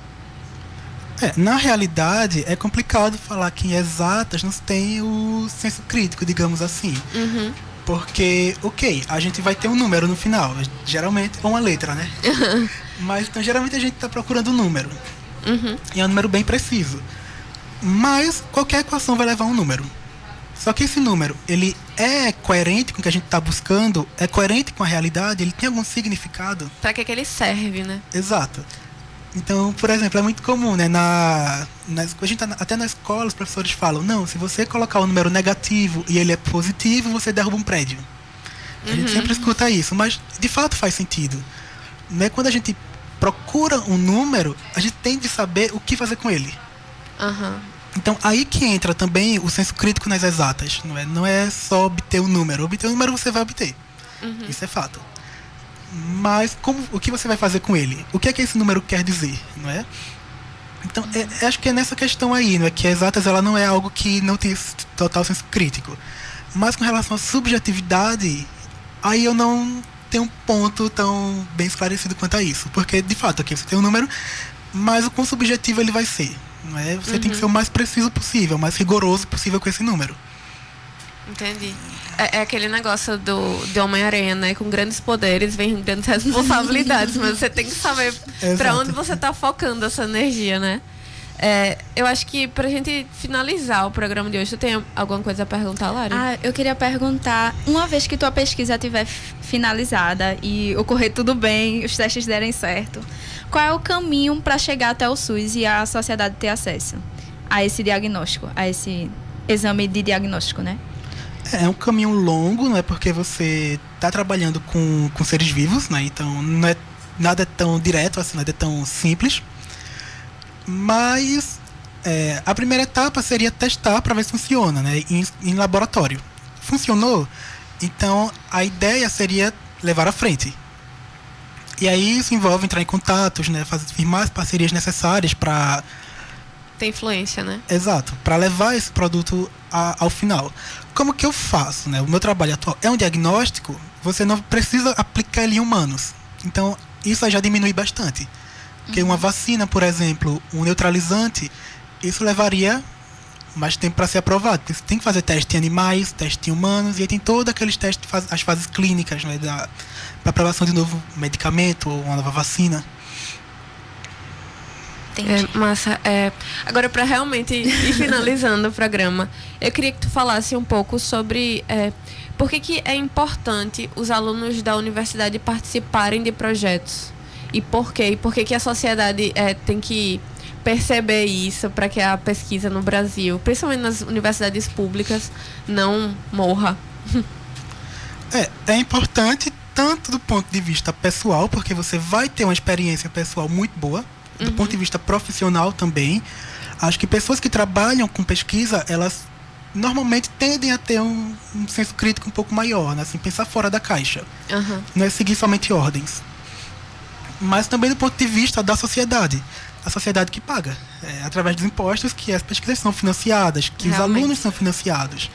Na realidade, é complicado falar que em exatas não tem o senso crítico, digamos assim. Uhum. Porque, a gente vai ter um número no final, geralmente, ou uma letra, né? Mas, então, geralmente a gente está procurando um número. Uhum. E é um número bem preciso. Mas, qualquer equação vai levar um número. Só que esse número, ele é coerente com o que a gente está buscando? É coerente com a realidade? Ele tem algum significado? Para que ele serve, né? Exato. Então, por exemplo, é muito comum, né? Até na escola os professores falam, não, se você colocar um número negativo e ele é positivo, você derruba um prédio. A gente sempre escuta isso, mas de fato faz sentido. Né? Quando a gente procura um número, a gente tem de saber o que fazer com ele. Uhum. Então, aí que entra também o senso crítico nas exatas. Não é só obter um número. Obter um número você vai obter. Uhum. Isso é fato. Mas o que você vai fazer com ele? O que é que esse número quer dizer, não é? Então, acho que é nessa questão aí, não é? Que a exatas ela não é algo que não tem total senso crítico. Mas com relação à subjetividade, aí eu não tenho um ponto tão bem esclarecido quanto a isso. Porque, de fato, aqui você tem um número, mas o quão subjetivo ele vai ser, não é? Você tem que ser o mais preciso possível, o mais rigoroso possível com esse número. Entendi. É aquele negócio de Homem-Aranha, né? Com grandes poderes vem grandes responsabilidades, mas você tem que saber para onde você está focando essa energia, né? Eu acho que pra gente finalizar o programa de hoje, tu tem alguma coisa a perguntar, Lari? Eu queria perguntar, uma vez que tua pesquisa estiver finalizada e ocorrer tudo bem, os testes derem certo, qual é o caminho para chegar até o SUS e a sociedade ter acesso a esse diagnóstico, a esse exame de diagnóstico, né? É um caminho longo, não é? Porque você está trabalhando com seres vivos, né? Então não é nada tão direto assim, nada tão simples. Mas a primeira etapa seria testar para ver se funciona, né? Em laboratório. Funcionou? Então a ideia seria levar à frente. E aí isso envolve entrar em contatos, né? Firmar as parcerias necessárias para... Tem influência, né? Exato, para levar esse produto ao final. Como que eu faço, né? O meu trabalho atual é um diagnóstico, você não precisa aplicar ele em humanos. Então, isso aí já diminui bastante. Porque uma vacina, por exemplo, um neutralizante, isso levaria mais tempo para ser aprovado. Porque você tem que fazer teste em animais, teste em humanos, e aí tem todos aqueles testes, as fases clínicas, né? Para aprovação de novo medicamento ou uma nova vacina. Massa. Agora, para realmente ir finalizando o programa, eu queria que tu falasse um pouco sobre por que é importante os alunos da universidade participarem de projetos e por quê? E por que a sociedade tem que perceber isso para que a pesquisa no Brasil, principalmente nas universidades públicas, não morra. É importante tanto do ponto de vista pessoal, porque você vai ter uma experiência pessoal muito boa, do ponto de vista profissional também. Acho que pessoas que trabalham com pesquisa, elas normalmente tendem a ter um senso crítico um pouco maior, né? Assim, pensar fora da caixa. Não é seguir somente ordens. Mas também do ponto de vista da sociedade. A sociedade que paga. Através dos impostos que as pesquisas são financiadas, que os alunos são financiados.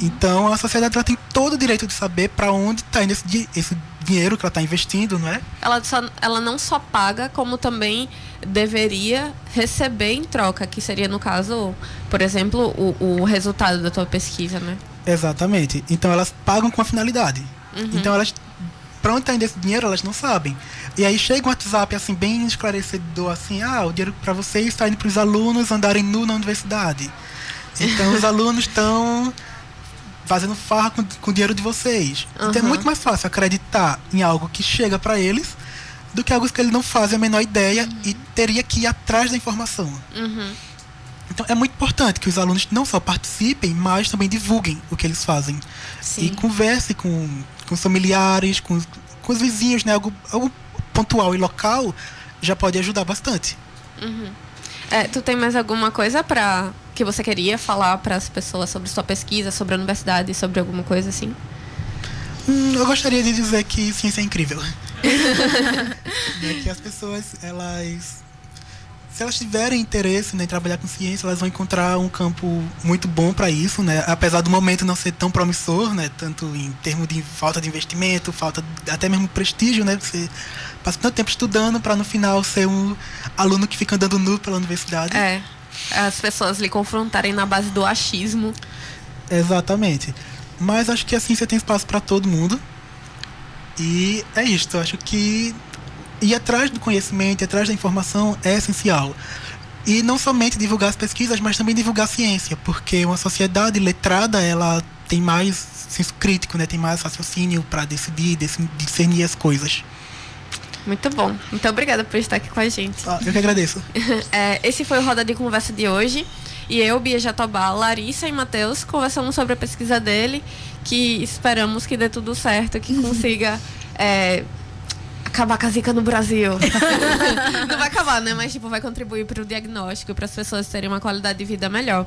Então a sociedade ela tem todo o direito de saber para onde está indo esse dinheiro que ela está investindo, não é? Ela não só paga, como também deveria receber em troca, que seria, no caso, por exemplo, o resultado da tua pesquisa, né? Exatamente. Então elas pagam com a finalidade. Então elas, para onde está indo esse dinheiro, elas não sabem. E aí chega um WhatsApp assim, bem esclarecedor, assim, o dinheiro para vocês está indo para os alunos andarem nu na universidade. Então os alunos estão fazendo farra com o dinheiro de vocês. Então é muito mais fácil acreditar em algo que chega para eles do que algo que eles não fazem a menor ideia e teria que ir atrás da informação. Então é muito importante que os alunos não só participem, mas também divulguem o que eles fazem. Sim. E conversem com os familiares, com os vizinhos, né? Algo pontual e local já pode ajudar bastante. Tu tem mais alguma coisa que você queria falar para as pessoas sobre sua pesquisa, sobre a universidade, sobre alguma coisa assim? Eu gostaria de dizer que ciência é incrível. Que as pessoas, se elas tiverem interesse, né, em trabalhar com ciência, elas vão encontrar um campo muito bom para isso, né? Apesar do momento não ser tão promissor, né? Tanto em termos de falta de investimento, falta até mesmo prestígio, né? Você passa tanto tempo estudando para no final ser um aluno que fica andando nu pela universidade. As pessoas lhe confrontarem na base do achismo. Exatamente. Mas acho que a ciência tem espaço para todo mundo. E é isso. Acho que ir atrás do conhecimento, ir atrás da informação é essencial. E não somente divulgar as pesquisas, mas também divulgar a ciência, porque uma sociedade letrada, ela tem mais senso crítico, né? Tem mais raciocínio para decidir, discernir as coisas. Muito bom. Muito obrigada por estar aqui com a gente. Eu que agradeço. Esse foi o Roda de Conversa de hoje. E eu, Bia Jatobá, Larissa e Matheus conversamos sobre a pesquisa dele, que esperamos que dê tudo certo, que consiga acabar com a zika no Brasil. Não vai acabar, né? Mas vai contribuir para o diagnóstico, para as pessoas terem uma qualidade de vida melhor.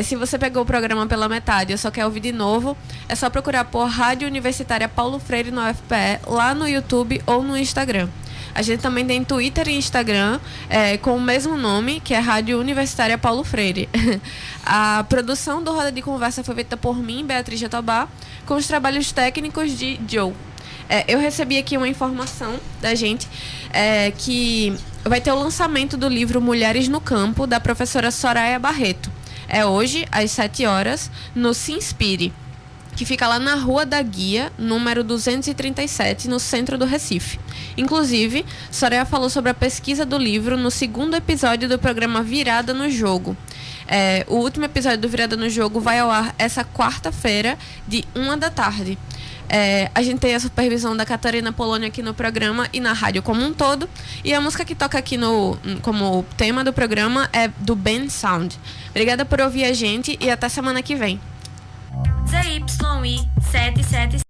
Se você pegou o programa pela metade ou só quer ouvir de novo, é só procurar por Rádio Universitária Paulo Freire no UFPE, lá no YouTube ou no Instagram. A gente também tem Twitter e Instagram com o mesmo nome, que é Rádio Universitária Paulo Freire. A produção do Roda de Conversa foi feita por mim, Beatriz Jatobá, com os trabalhos técnicos de Joe. Eu recebi aqui uma informação da gente que vai ter o lançamento do livro Mulheres no Campo, da professora Soraya Barreto. É hoje, às 7 horas, no Se Inspire, que fica lá na Rua da Guia, número 237, no centro do Recife. Inclusive, Soraya falou sobre a pesquisa do livro no 2º episódio do programa Virada no Jogo. O último episódio do Virada no Jogo vai ao ar essa quarta-feira, de 13h. A gente tem a supervisão da Catarina Polônio aqui no programa e na rádio como um todo. E a música que toca aqui como tema do programa é do Ben Sound. Obrigada por ouvir a gente e até semana que vem. ZYI 777